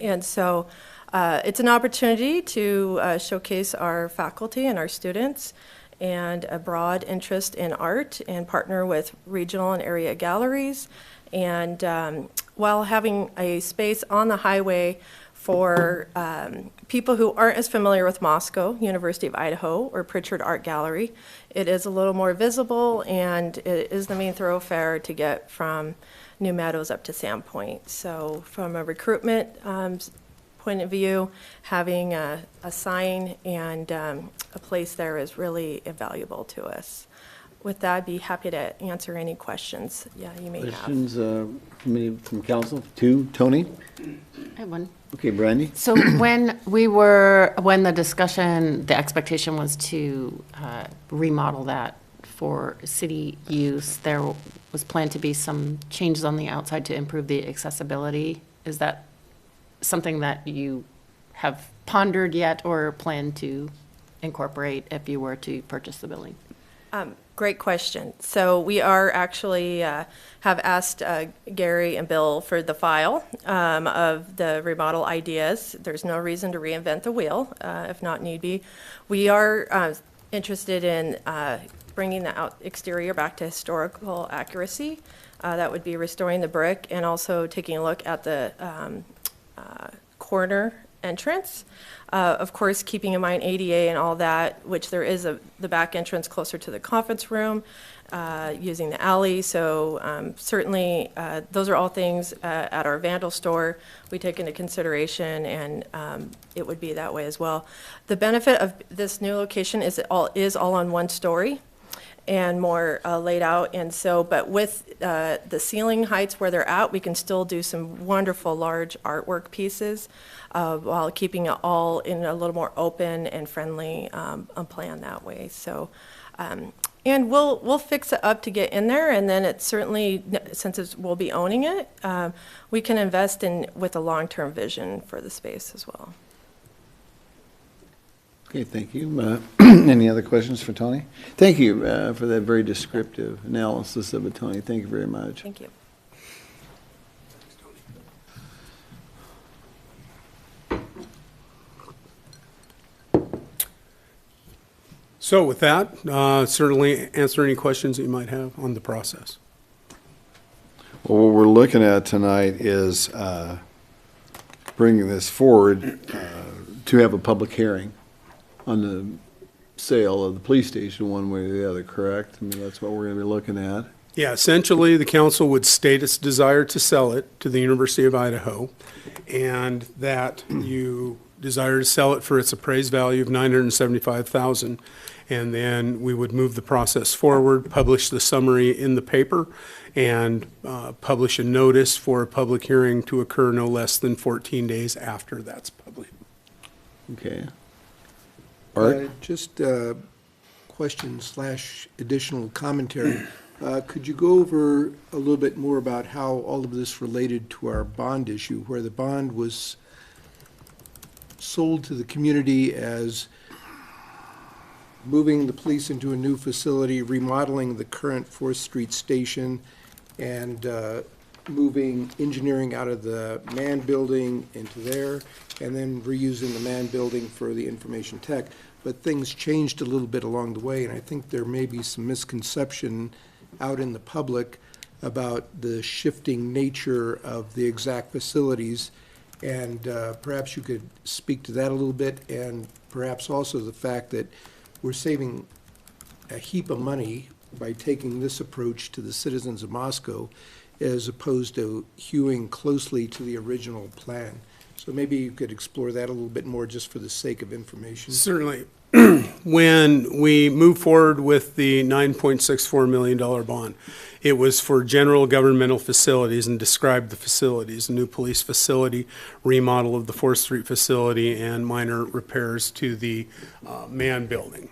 And so it's an opportunity to showcase our faculty and our students and a broad interest in art and partner with regional and area galleries. And while having a space on the highway for people who aren't as familiar with Moscow, University of Idaho, or Pritchard Art Gallery, it is a little more visible and it is the main thoroughfare to get from New Meadows up to Sandpoint. So from a recruitment point of view, having a sign and a place there is really invaluable to us. With that, I'd be happy to answer any questions you may have. Questions from council? Two, Tony? I have one. Okay, Brandy? So when the discussion, the expectation was to remodel that for city use, there was planned to be some changes on the outside to improve the accessibility. Is that something that you have pondered yet or plan to incorporate if you were to purchase the building? Great question. So we are actually have asked Gary and Bill for the file of the remodel ideas. There's no reason to reinvent the wheel if not need be. We are interested in bringing the exterior back to historical accuracy. That would be restoring the brick and also taking a look at the corner entrance. Of course, keeping in mind ADA and all that, which there is the back entrance closer to the conference room, using the alley. So certainly, those are all things at our Vandal store we take into consideration, and it would be that way as well. The benefit of this new location is it all on one story and more laid out. And so, but with the ceiling heights where they're at, we can still do some wonderful large artwork pieces while keeping it all in a little more open and friendly plan that way. So, and we'll fix it up to get in there, and then it certainly, since we'll be owning it, we can invest in with a long-term vision for the space as well. Okay, thank you. Any other questions for Tony? Thank you for that very descriptive analysis of it, Tony. Thank you very much. Thank you. So with that, certainly answer any questions that you might have on the process. Well, what we're looking at tonight is bringing this forward to have a public hearing on the sale of the police station one way or the other, correct? I mean, that's what we're going to be looking at. Yeah, essentially, the council would state its desire to sell it to the University of Idaho, and that you desire to sell it for its appraised value of $975,000. And then we would move the process forward, publish the summary in the paper, and publish a notice for a public hearing to occur no less than 14 days after that's published. Okay. Art? Just question / additional commentary. Could you go over a little bit more about how all of this related to our bond issue, where the bond was sold to the community as moving the police into a new facility, remodeling the current 4th Street station, and moving engineering out of the man building into there, and then reusing the man building for the information tech. But things changed a little bit along the way, and I think there may be some misconception out in the public about the shifting nature of the exact facilities. And perhaps you could speak to that a little bit, and perhaps also the fact that we're saving a heap of money by taking this approach to the citizens of Moscow as opposed to hewing closely to the original plan. So maybe you could explore that a little bit more just for the sake of information. Certainly. When we moved forward with the $9.64 million bond, it was for general governmental facilities and described the facilities, a new police facility, remodel of the 4th Street facility, and minor repairs to the man building.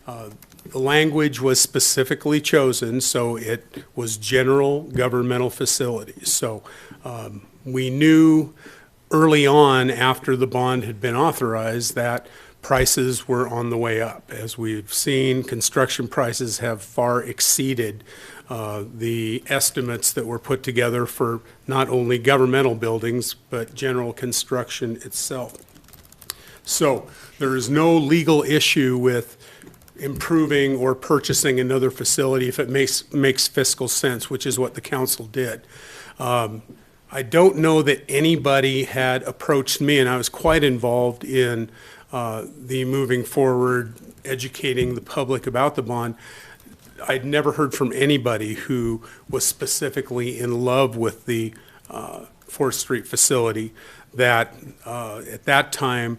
The language was specifically chosen, so it was general governmental facilities. So we knew early on, after the bond had been authorized, that prices were on the way up. As we've seen, construction prices have far exceeded the estimates that were put together for not only governmental buildings, but general construction itself. So there is no legal issue with improving or purchasing another facility if it makes fiscal sense, which is what the council did. I don't know that anybody had approached me, and I was quite involved in the moving forward, educating the public about the bond. I'd never heard from anybody who was specifically in love with the 4th Street facility. That at that time,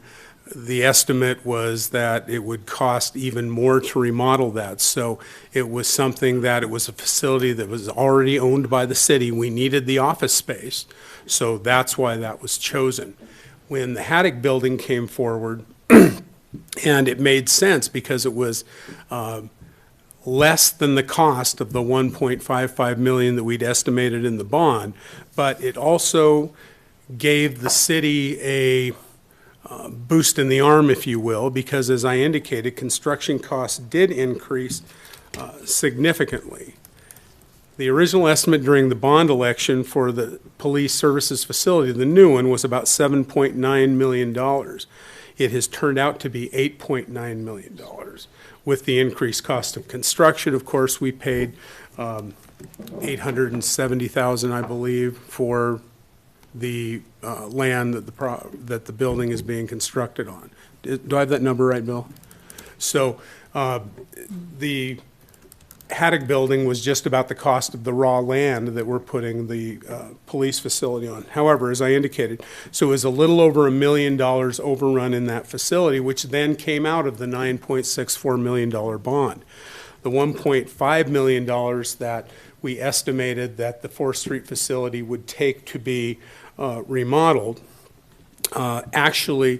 the estimate was that it would cost even more to remodel that. So it was something that it was a facility that was already owned by the city. We needed the office space, so that's why that was chosen. When the Haddock building came forward, and it made sense because it was less than the cost of the $1.55 million that we'd estimated in the bond, but it also gave the city a boost in the arm, if you will, because as I indicated, construction costs did increase significantly. The original estimate during the bond election for the police services facility, the new one, was about $7.9 million. It has turned out to be $8.9 million. With the increased cost of construction, of course, we paid $870,000, I believe, for the land that the building is being constructed on. Do I have that number right, Bill? So the Haddock building was just about the cost of the raw land that we're putting the police facility on. However, as I indicated, so it was a little over $1 million overrun in that facility, which then came out of the $9.64 million bond. The $1.5 million that we estimated that the 4th Street facility would take to be remodeled, actually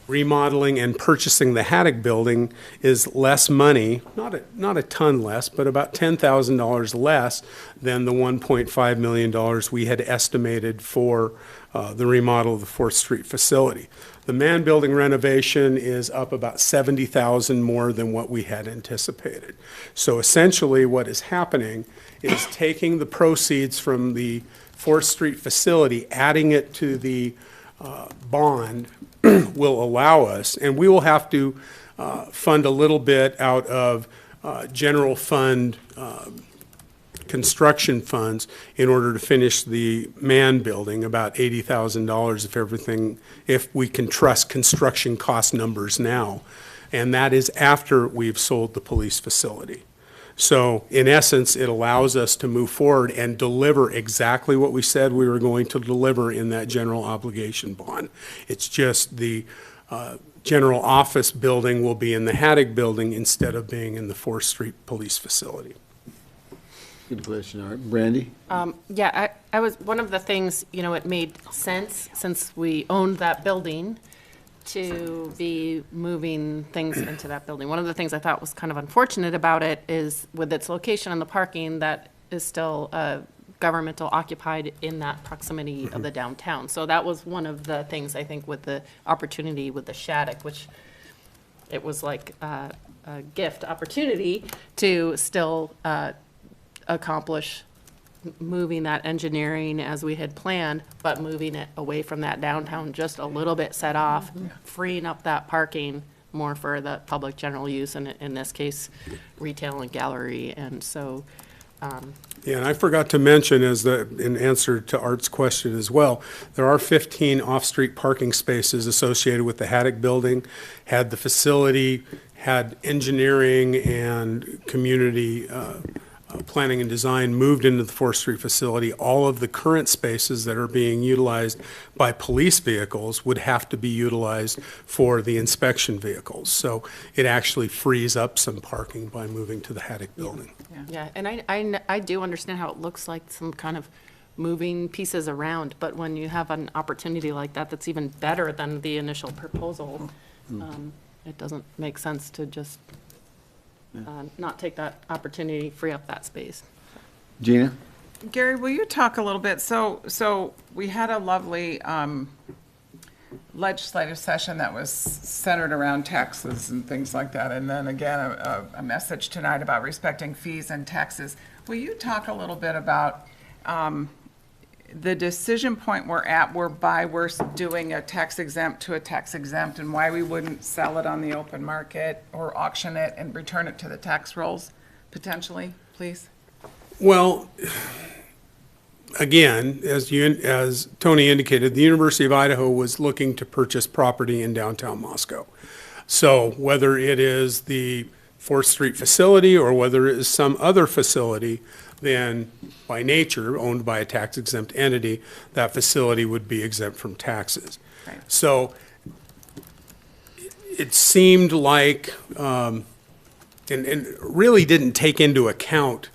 remodeling and purchasing the Haddock building is less money, not a ton less, but about $10,000 less than the $1.5 million we had estimated for the remodel of the 4th Street facility. The man building renovation is up about $70,000 more than what we had anticipated. So essentially what is happening is taking the proceeds from the 4th Street facility, adding it to the bond will allow us, and we will have to fund a little bit out of general fund construction funds in order to finish the man building, about $80,000 if we can trust construction cost numbers now. And that is after we've sold the police facility. So in essence, it allows us to move forward and deliver exactly what we said we were going to deliver in that general obligation bond. It's just the general office building will be in the Haddock building instead of being in the 4th Street police facility. Good question, Art. Brandy? Yeah, I was, one of the things, it made sense since we owned that building to be moving things into that building. One of the things I thought was kind of unfortunate about it is with its location and the parking that is still governmental occupied in that proximity of the downtown. So that was one of the things I think with the opportunity with the Shattuck, which it was like a gift opportunity to still accomplish moving that engineering as we had planned, but moving it away from that downtown just a little bit set off, freeing up that parking more for the public general use, and in this case, retail and gallery. And so, yeah, and I forgot to mention, in answer to Art's question as well, there are 15 off-street parking spaces associated with the Haddock building. Had the facility had engineering and community planning and design moved into the 4th Street facility, all of the current spaces that are being utilized by police vehicles would have to be utilized for the inspection vehicles. So it actually frees up some parking by moving to the Haddock building. yeah, and I do understand how it looks like some kind of moving pieces around, but when you have an opportunity like that, that's even better than the initial proposal, it doesn't make sense to just not take that opportunity, free up that space. Gina? Gary, will you talk a little bit? So we had a lovely legislative session that was centered around taxes and things like that. And then again, a message tonight about respecting fees and taxes. Will you talk a little bit about the decision point we're at whereby we're doing a tax exempt to a tax exempt and why we wouldn't sell it on the open market or auction it and return it to the tax rolls potentially, please? Well, again, as Tony indicated, the University of Idaho was looking to purchase property in downtown Moscow. So whether it is the 4th Street facility or whether it is some other facility, then by nature, owned by a tax-exempt entity, that facility would be exempt from taxes. Right. So it seemed like, and really didn't take into account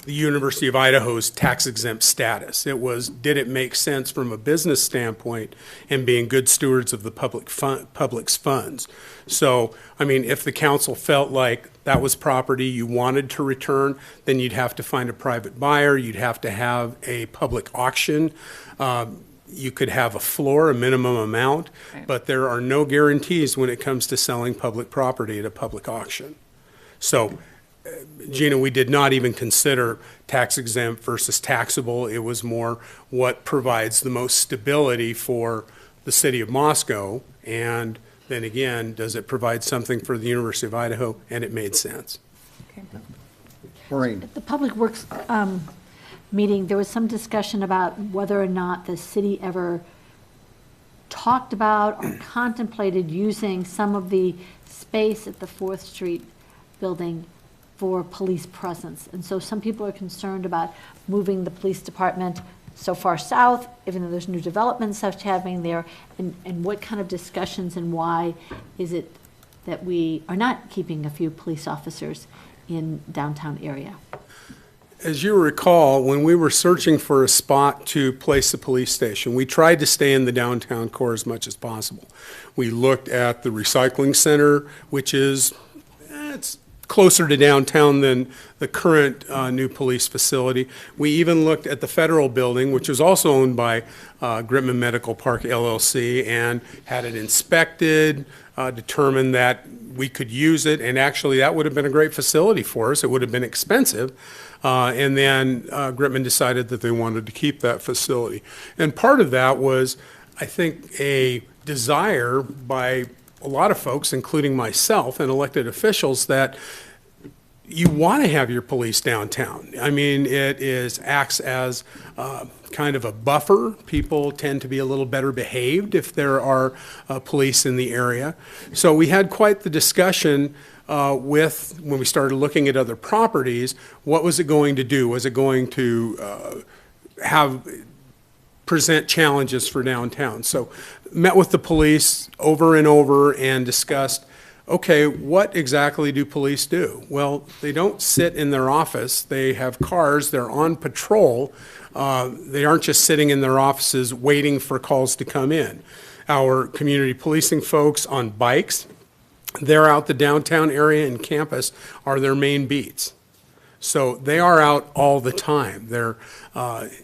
the University of Idaho's tax-exempt status. It was, did it make sense from a business standpoint and being good stewards of the public's funds? So, I mean, if the council felt like that was property you wanted to return, then you'd have to find a private buyer, you'd have to have a public auction, you could have a floor, a minimum amount, but there are no guarantees when it comes to selling public property at a public auction. So, Gina, we did not even consider tax exempt versus taxable. It was more what provides the most stability for the city of Moscow, and then again, does it provide something for the University of Idaho? And it made sense. Maureen? The Public Works meeting, there was some discussion about whether or not the city ever talked about or contemplated using some of the space at the 4th Street building for police presence. And so some people are concerned about moving the police department so far south, even though there's new developments such happening there, and what kind of discussions and why is it that we are not keeping a few police officers in downtown area? As you recall, when we were searching for a spot to place the police station, we tried to stay in the downtown core as much as possible. We looked at the recycling center, which is, it's closer to downtown than the current new police facility. We even looked at the federal building, which was also owned by Gritman Medical Park LLC, and had it inspected, determined that we could use it, and actually that would have been a great facility for us. It would have been expensive. And then Gritman decided that they wanted to keep that facility. And part of that was, I think, a desire by a lot of folks, including myself and elected officials, that you want to have your police downtown. I mean, acts as kind of a buffer. People tend to be a little better behaved if there are police in the area. So we had quite the discussion when we started looking at other properties. What was it going to do? Was it going to present challenges for downtown? So met with the police over and over and discussed, okay, what exactly do police do? Well, they don't sit in their office. They have cars. They're on patrol. They aren't just sitting in their offices waiting for calls to come in. Our community policing folks on bikes, they're out the downtown area and campus are their main beats. So they are out all the time. They're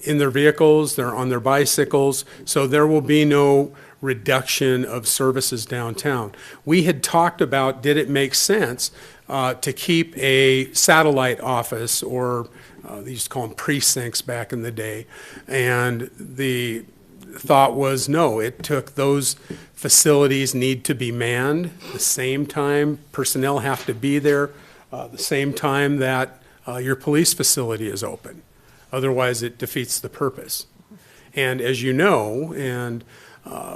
in their vehicles, they're on their bicycles, so there will be no reduction of services downtown. We had talked about, did it make sense to keep a satellite office, or they used to call them precincts back in the day, and the thought was no, it took those facilities need to be manned the same time personnel have to be there, the same time that your police facility is open. Otherwise, it defeats the purpose. And as you know, and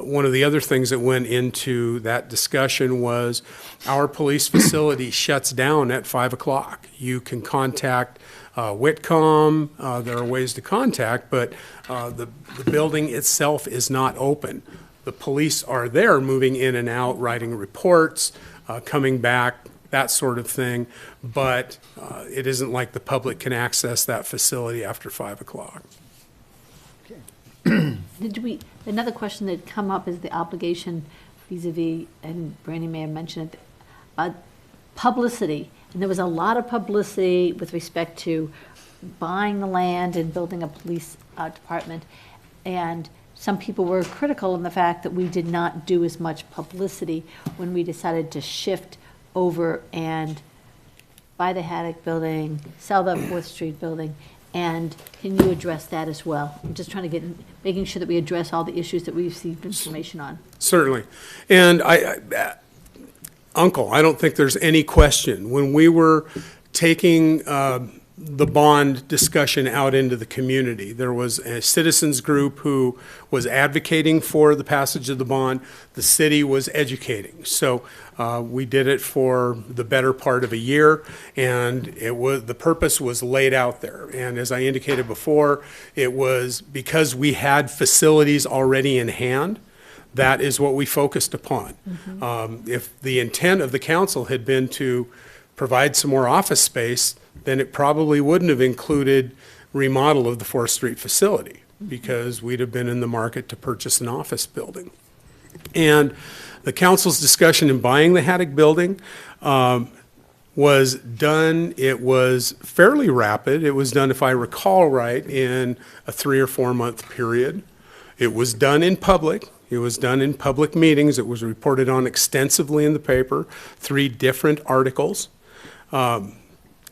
one of the other things that went into that discussion was our police facility shuts down at 5 o'clock. You can contact Whitcomb. There are ways to contact, but the building itself is not open. The police are there moving in and out, writing reports, coming back, that sort of thing, but it isn't like the public can access that facility after 5 o'clock. Another question that had come up is the obligation vis-a-vis, and Brandy may have mentioned it, publicity. And there was a lot of publicity with respect to buying the land and building a police department. And some people were critical in the fact that we did not do as much publicity when we decided to shift over and buy the Haddock building, sell the 4th Street building. And can you address that as well? I'm just trying to making sure that we address all the issues that we received information on. Certainly. And Uncle, I don't think there's any question. When we were taking the bond discussion out into the community, there was a citizens group who was advocating for the passage of the bond. The city was educating. So we did it for the better part of a year, and the purpose was laid out there. And as I indicated before, it was because we had facilities already in hand. That is what we focused upon. Mm-hmm. If the intent of the council had been to provide some more office space, then it probably wouldn't have included remodel of the 4th Street facility, because we'd have been in the market to purchase an office building. And the council's discussion in buying the Haddock building was done, it was fairly rapid. It was done, if I recall right, in a 3 or 4 month period. It was done in public. It was done in public meetings. It was reported on extensively in the paper, 3 different articles.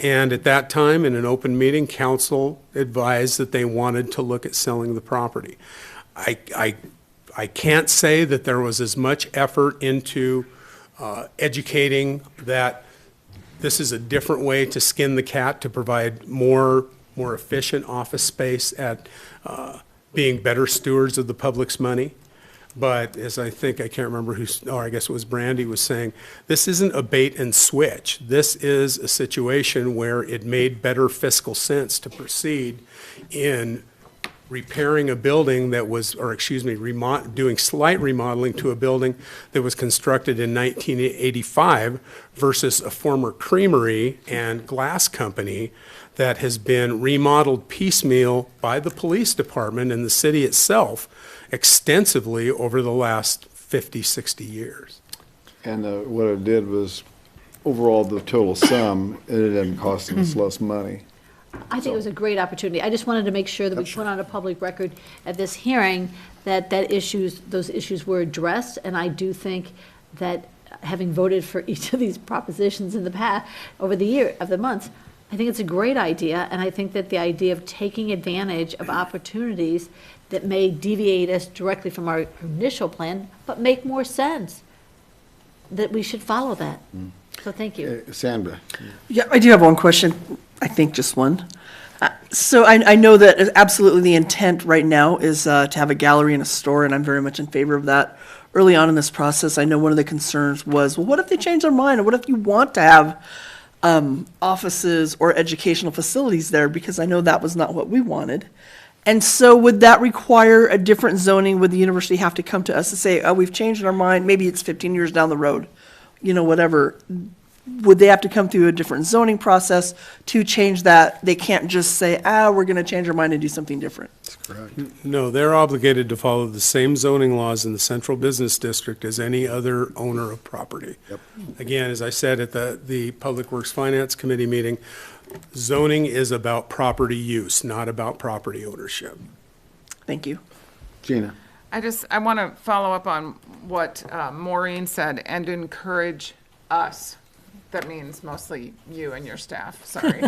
And at that time, in an open meeting, council advised that they wanted to look at selling the property. I can't say that there was as much effort into educating that this is a different way to skin the cat to provide more more efficient office space, at being better stewards of the public's money. But as I can't remember I guess it was Brandy was saying, this isn't a bait and switch. This is a situation where it made better fiscal sense to proceed in repairing a building that was, doing slight remodeling to a building that was constructed in 1985 versus a former creamery and glass company that has been remodeled piecemeal by the police department and the city itself extensively over the last 50, 60 years. And what it did was, overall, the total sum, it ended up costing us less money. I think it was a great opportunity. I just wanted to make sure that we put on a public record at this hearing that those issues were addressed, and I do think that having voted for each of these propositions in the past, over the months, I think it's a great idea, and I think that the idea of taking advantage of opportunities that may deviate us directly from our initial plan, but make more sense, that we should follow that. So thank you. Sandra? Yeah, I do have one question, I think just one. So I know that absolutely the intent right now is to have a gallery and a store, and I'm very much in favor of that. Early on in this process, I know one of the concerns was, well, what if they change their mind? Or what if you want to have offices or educational facilities there? Because I know that was not what we wanted. And so would that require a different zoning? Would the university have to come to us to say, oh, we've changed our mind, maybe it's 15 years down the road, whatever. Would they have to come through a different zoning process to change that? They can't just say, we're going to change our mind and do something different. That's correct. No, they're obligated to follow the same zoning laws in the central business district as any other owner of property. Yep. Again, as I said at the Public Works Finance Committee meeting, zoning is about property use, not about property ownership. Thank you. Gina? I want to follow up on what Maureen said and encourage us. That means mostly you and your staff, sorry.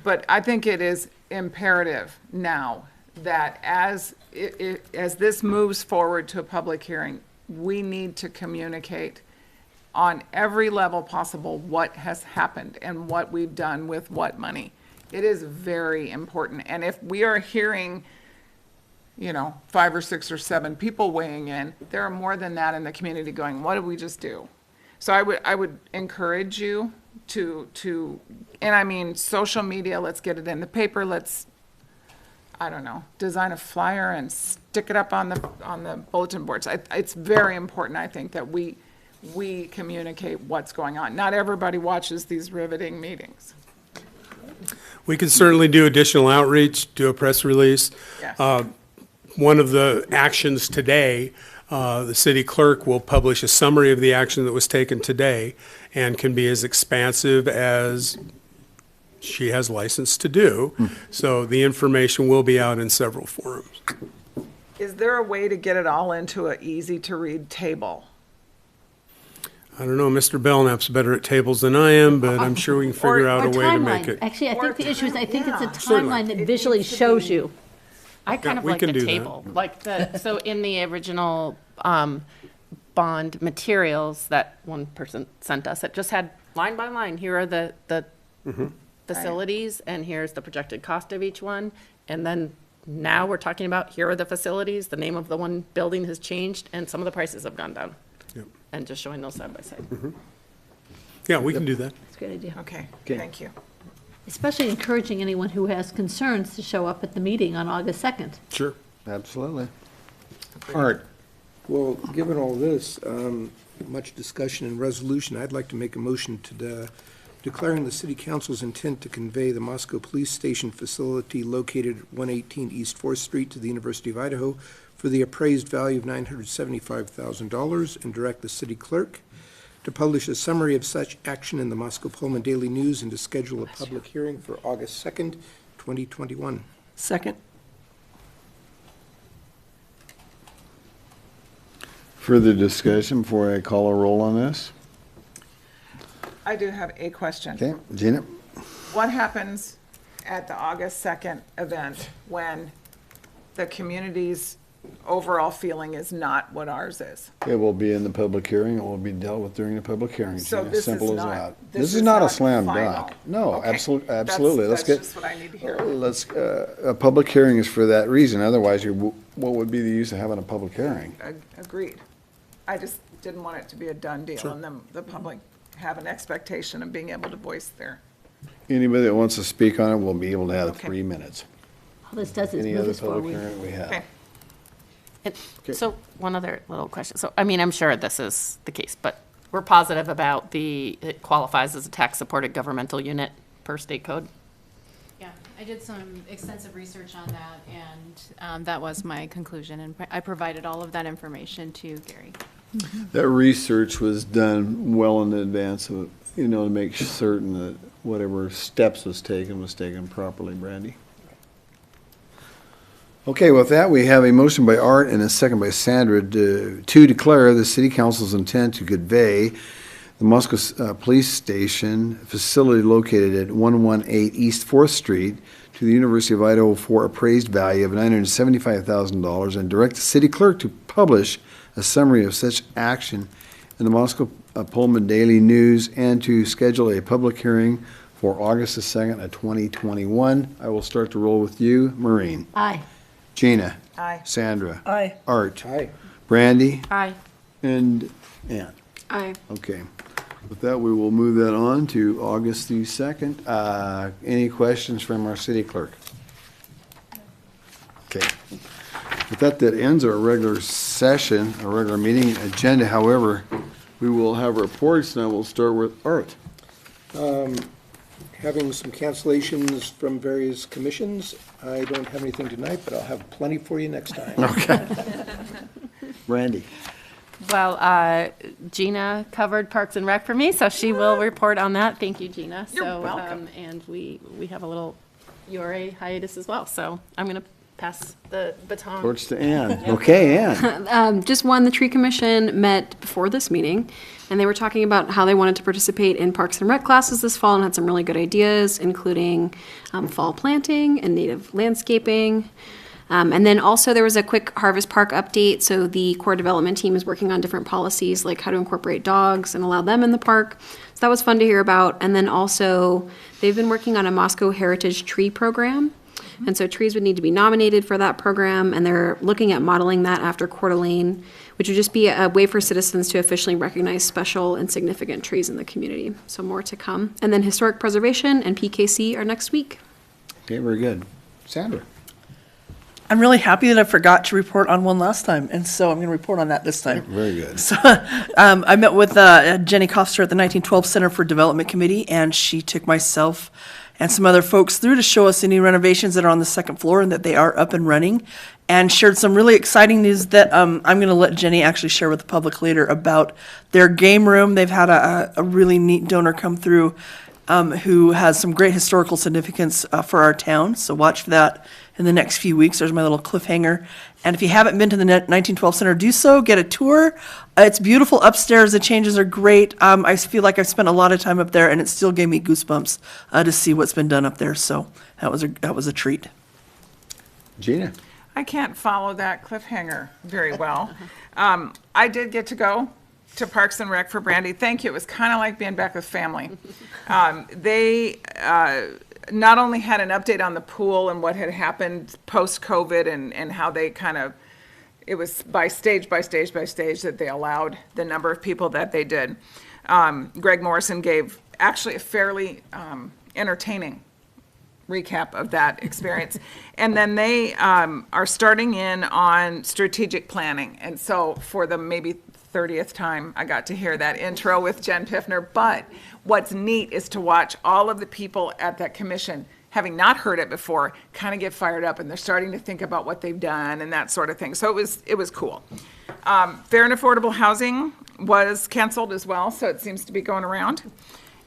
But I think it is imperative now that as this moves forward to a public hearing, we need to communicate on every level possible what has happened and what we've done with what money. It is very important. And if we are hearing 5 or 6 or 7 people weighing in, there are more than that in the community going, what did we just do? So I would encourage you to, and I mean, social media, let's get it in the paper, let's, design a flyer and stick it up on the bulletin boards. It's very important, I think, that we communicate what's going on. Not everybody watches these riveting meetings. We can certainly do additional outreach, do a press release. Yes. One of the actions today, the city clerk will publish a summary of the action that was taken today and can be as expansive as she has license to do. So the information will be out in several forums. Is there a way to get it all into an easy-to-read table? I don't know, Mr. Belknap's better at tables than I am, but I'm sure we can figure out a way to make it. Actually, I think the issue is, I think it's a Certainly. timeline that visually shows you. I kind of we like can the do that. table, so in the original bond materials that one person sent us, it just had line by line, here are the facilities, and here's the projected cost of each one, and then now we're talking about, here are the facilities, the name of the one building has changed, and some of the prices have gone down. Yep. And just showing those side by side. Yeah, we can do that. It's a good idea. Okay, thank you. Especially encouraging anyone who has concerns to show up at the meeting on August 2nd. Sure. Absolutely. Art? Well, given all this, much discussion and resolution, I'd like to make a motion to declaring the city council's intent to convey the Moscow Police Station facility located at 118 East 4th Street to the University of Idaho for the appraised value of $975,000, and direct the city clerk to publish a summary of such action in the Moscow Pullman Daily News and to schedule a public hearing for August 2nd, 2021. Second? Further discussion before I call a roll on this? I do have a question. Okay, Gina? What happens at the August 2nd event when the community's overall feeling is not what ours is. It will be in the public hearing. It will be dealt with during the public hearing. So Gina. this Simple is as not- that. this This is is not a not slam final. dunk. No, Okay. absolutely. That's just what I need to hear. A public hearing is for that reason. Otherwise, what would be the use of having a public hearing? Agreed. I just didn't want it to be a done deal and then the public have an expectation of being able to voice their. Anybody that wants to speak on it will be able to have Okay. 3 minutes. All this does is Any move other us public forward. hearing we have? Okay. So one other little question. So, I mean, I'm sure this is the case, but we're positive about it qualifies as a tax-supported governmental unit per state code? Yeah, I did some extensive research on that, and that was my conclusion, and I provided all of that information to Gary. That research was done well in advance of, to make certain that whatever steps was taken properly, Brandy. Okay, with that, we have a motion by Art and a second by Sandra to declare the city council's intent to convey the Moscow Police Station facility located at 118 East 4th Street to the University of Idaho for appraised value of $975,000 and direct the city clerk to publish a summary of such action in the Moscow Pullman Daily News and to schedule a public hearing for August the 2nd of 2021. I will start the roll with you, Maureen. Aye. Gina. Aye. Sandra. Aye. Art. Aye. Brandy. Aye. And Ann. Aye. Okay. With that, we will move that on to August the 2nd. Any questions from our city clerk? Okay. With that, that ends our regular session, our regular meeting agenda. However, we will have reports, and I will start with Art. Having some cancellations from various commissions. I don't have anything tonight, but I'll have plenty for you next time. Okay. Brandy. Well, Gina covered Parks and Rec for me, so she will report on that. Thank you, Gina. You're So, welcome. And we have a little URA hiatus as well, so I'm going to pass the baton. Torch to Ann. Okay, Ann. Just one, the tree commission met before this meeting, and they were talking about how they wanted to participate in Parks and Rec classes this fall and had some really good ideas, including fall planting and native landscaping. And then also there was a quick Harvest Park update. So the core development team is working on different policies, like how to incorporate dogs and allow them in the park. So that was fun to hear about. And then also they've been working on a Moscow Heritage Tree Program. And so trees would need to be nominated for that program, and they're looking at modeling that after Coeur d'Alene, which would just be a way for citizens to officially recognize special and significant trees in the community. So more to come. And then historic preservation and PKC are next week. Okay, very good. Sandra. I'm really happy that I forgot to report on one last time, and so I'm going to report on that this time. Very good. So I met with Jenny Kofster at the 1912 Center for Development Committee, and she took myself and some other folks through to show us any renovations that are on the second floor and that they are up and running, and shared some really exciting news that I'm going to let Jenny actually share with the public later about their game room. They've had a really neat donor come through who has some great historical significance for our town, so watch for that in the next few weeks. There's my little cliffhanger. And if you haven't been to the 1912 Center, do so, get a tour. It's beautiful upstairs, the changes are great. I feel like I've spent a lot of time up there, and it still gave me goosebumps to see what's been done up there, so that was a treat. Gina. I can't follow that cliffhanger very well. I did get to go to Parks and Rec for Brandy. Thank you. It was kind of like being back with family. They not only had an update on the pool and what had happened post-COVID and how they it was by stage that they allowed the number of people that they did. Greg Morrison gave actually a fairly entertaining recap of that experience. And then they are starting in on strategic planning. And so for the maybe 30th time, I got to hear that intro with Jen Piffner. But what's neat is to watch all of the people at that commission, having not heard it before, kind of get fired up, and they're starting to think about what they've done and that sort of thing. So it was cool. Fair and affordable housing was canceled as well, so it seems to be going around.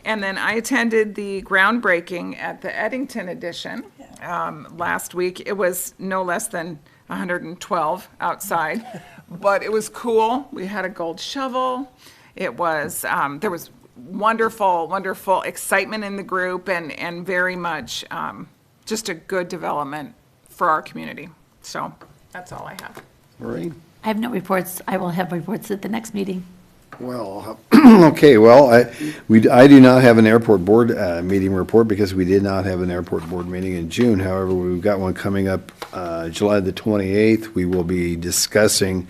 And then I attended the groundbreaking at the Eddington edition last week. It was no less than 112 outside, but it was cool. We had a gold shovel. It was, there was wonderful excitement in the group and very much just a good development for our community. So that's all I have. Maureen? I have no reports. I will have reports at the next meeting. Well, okay, well, I do not have an airport board meeting report because we did not have an airport board meeting in June. However, we've got one coming up July the 28th. We will be discussing,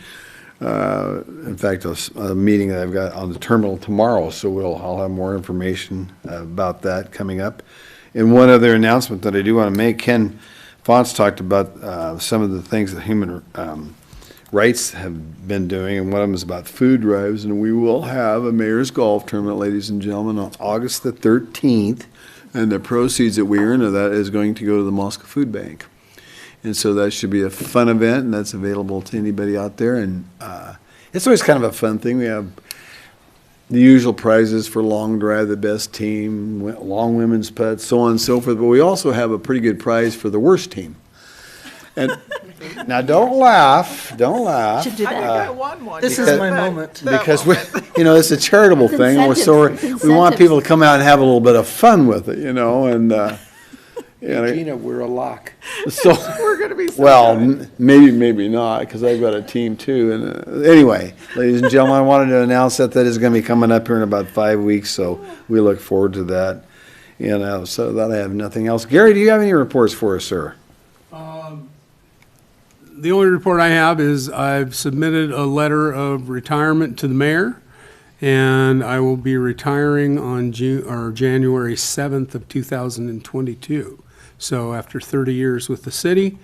in fact, a meeting that I've got on the terminal tomorrow, so I'll have more information about that coming up. And one other announcement that I do want to make, Ken Fonts talked about some of the things that human rights have been doing, and one of them is about food drives, and we will have a mayor's golf tournament, ladies and gentlemen, on August the 13th, and the proceeds that we earn of that is going to go to the Moscow Food Bank. And so that should be a fun event, and that's available to anybody out there, and it's always kind of a fun thing. We have the usual prizes for long drive, the best team, long women's putt, so on and so forth, but we also have a pretty good prize for the worst team. And now, don't laugh. Should do that. I won one. This is my moment. Because it's a charitable It's thing, and incentives. we want people to come out and have a little bit of fun with it, and Gina, we're a lock. so. We're going to be so Well, good. maybe not, because I've got a team too. And anyway, ladies and gentlemen, I wanted to announce that is going to be coming up here in about 5 weeks, so we look forward to that. So that I have nothing else. Gary, do you have any reports for us, sir? The only report I have is I've submitted a letter of retirement to the mayor, and I will be retiring on January 7th of 2022. So after 30 years with the city,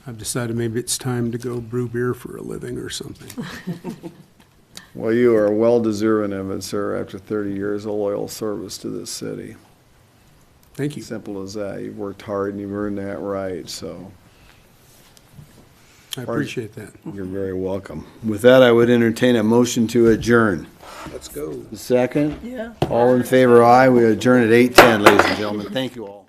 I've decided maybe it's time to go brew beer for a living or something. Well, you are well deserving of it, sir, after 30 years of loyal service to this city. Thank you. Simple as that. You've worked hard and you've earned that right, so. I appreciate that. You're very welcome. With that, I would entertain a motion to adjourn. Let's go. Second? Yeah. All in favor, aye. We adjourn at 8:10, ladies and gentlemen. Thank you all.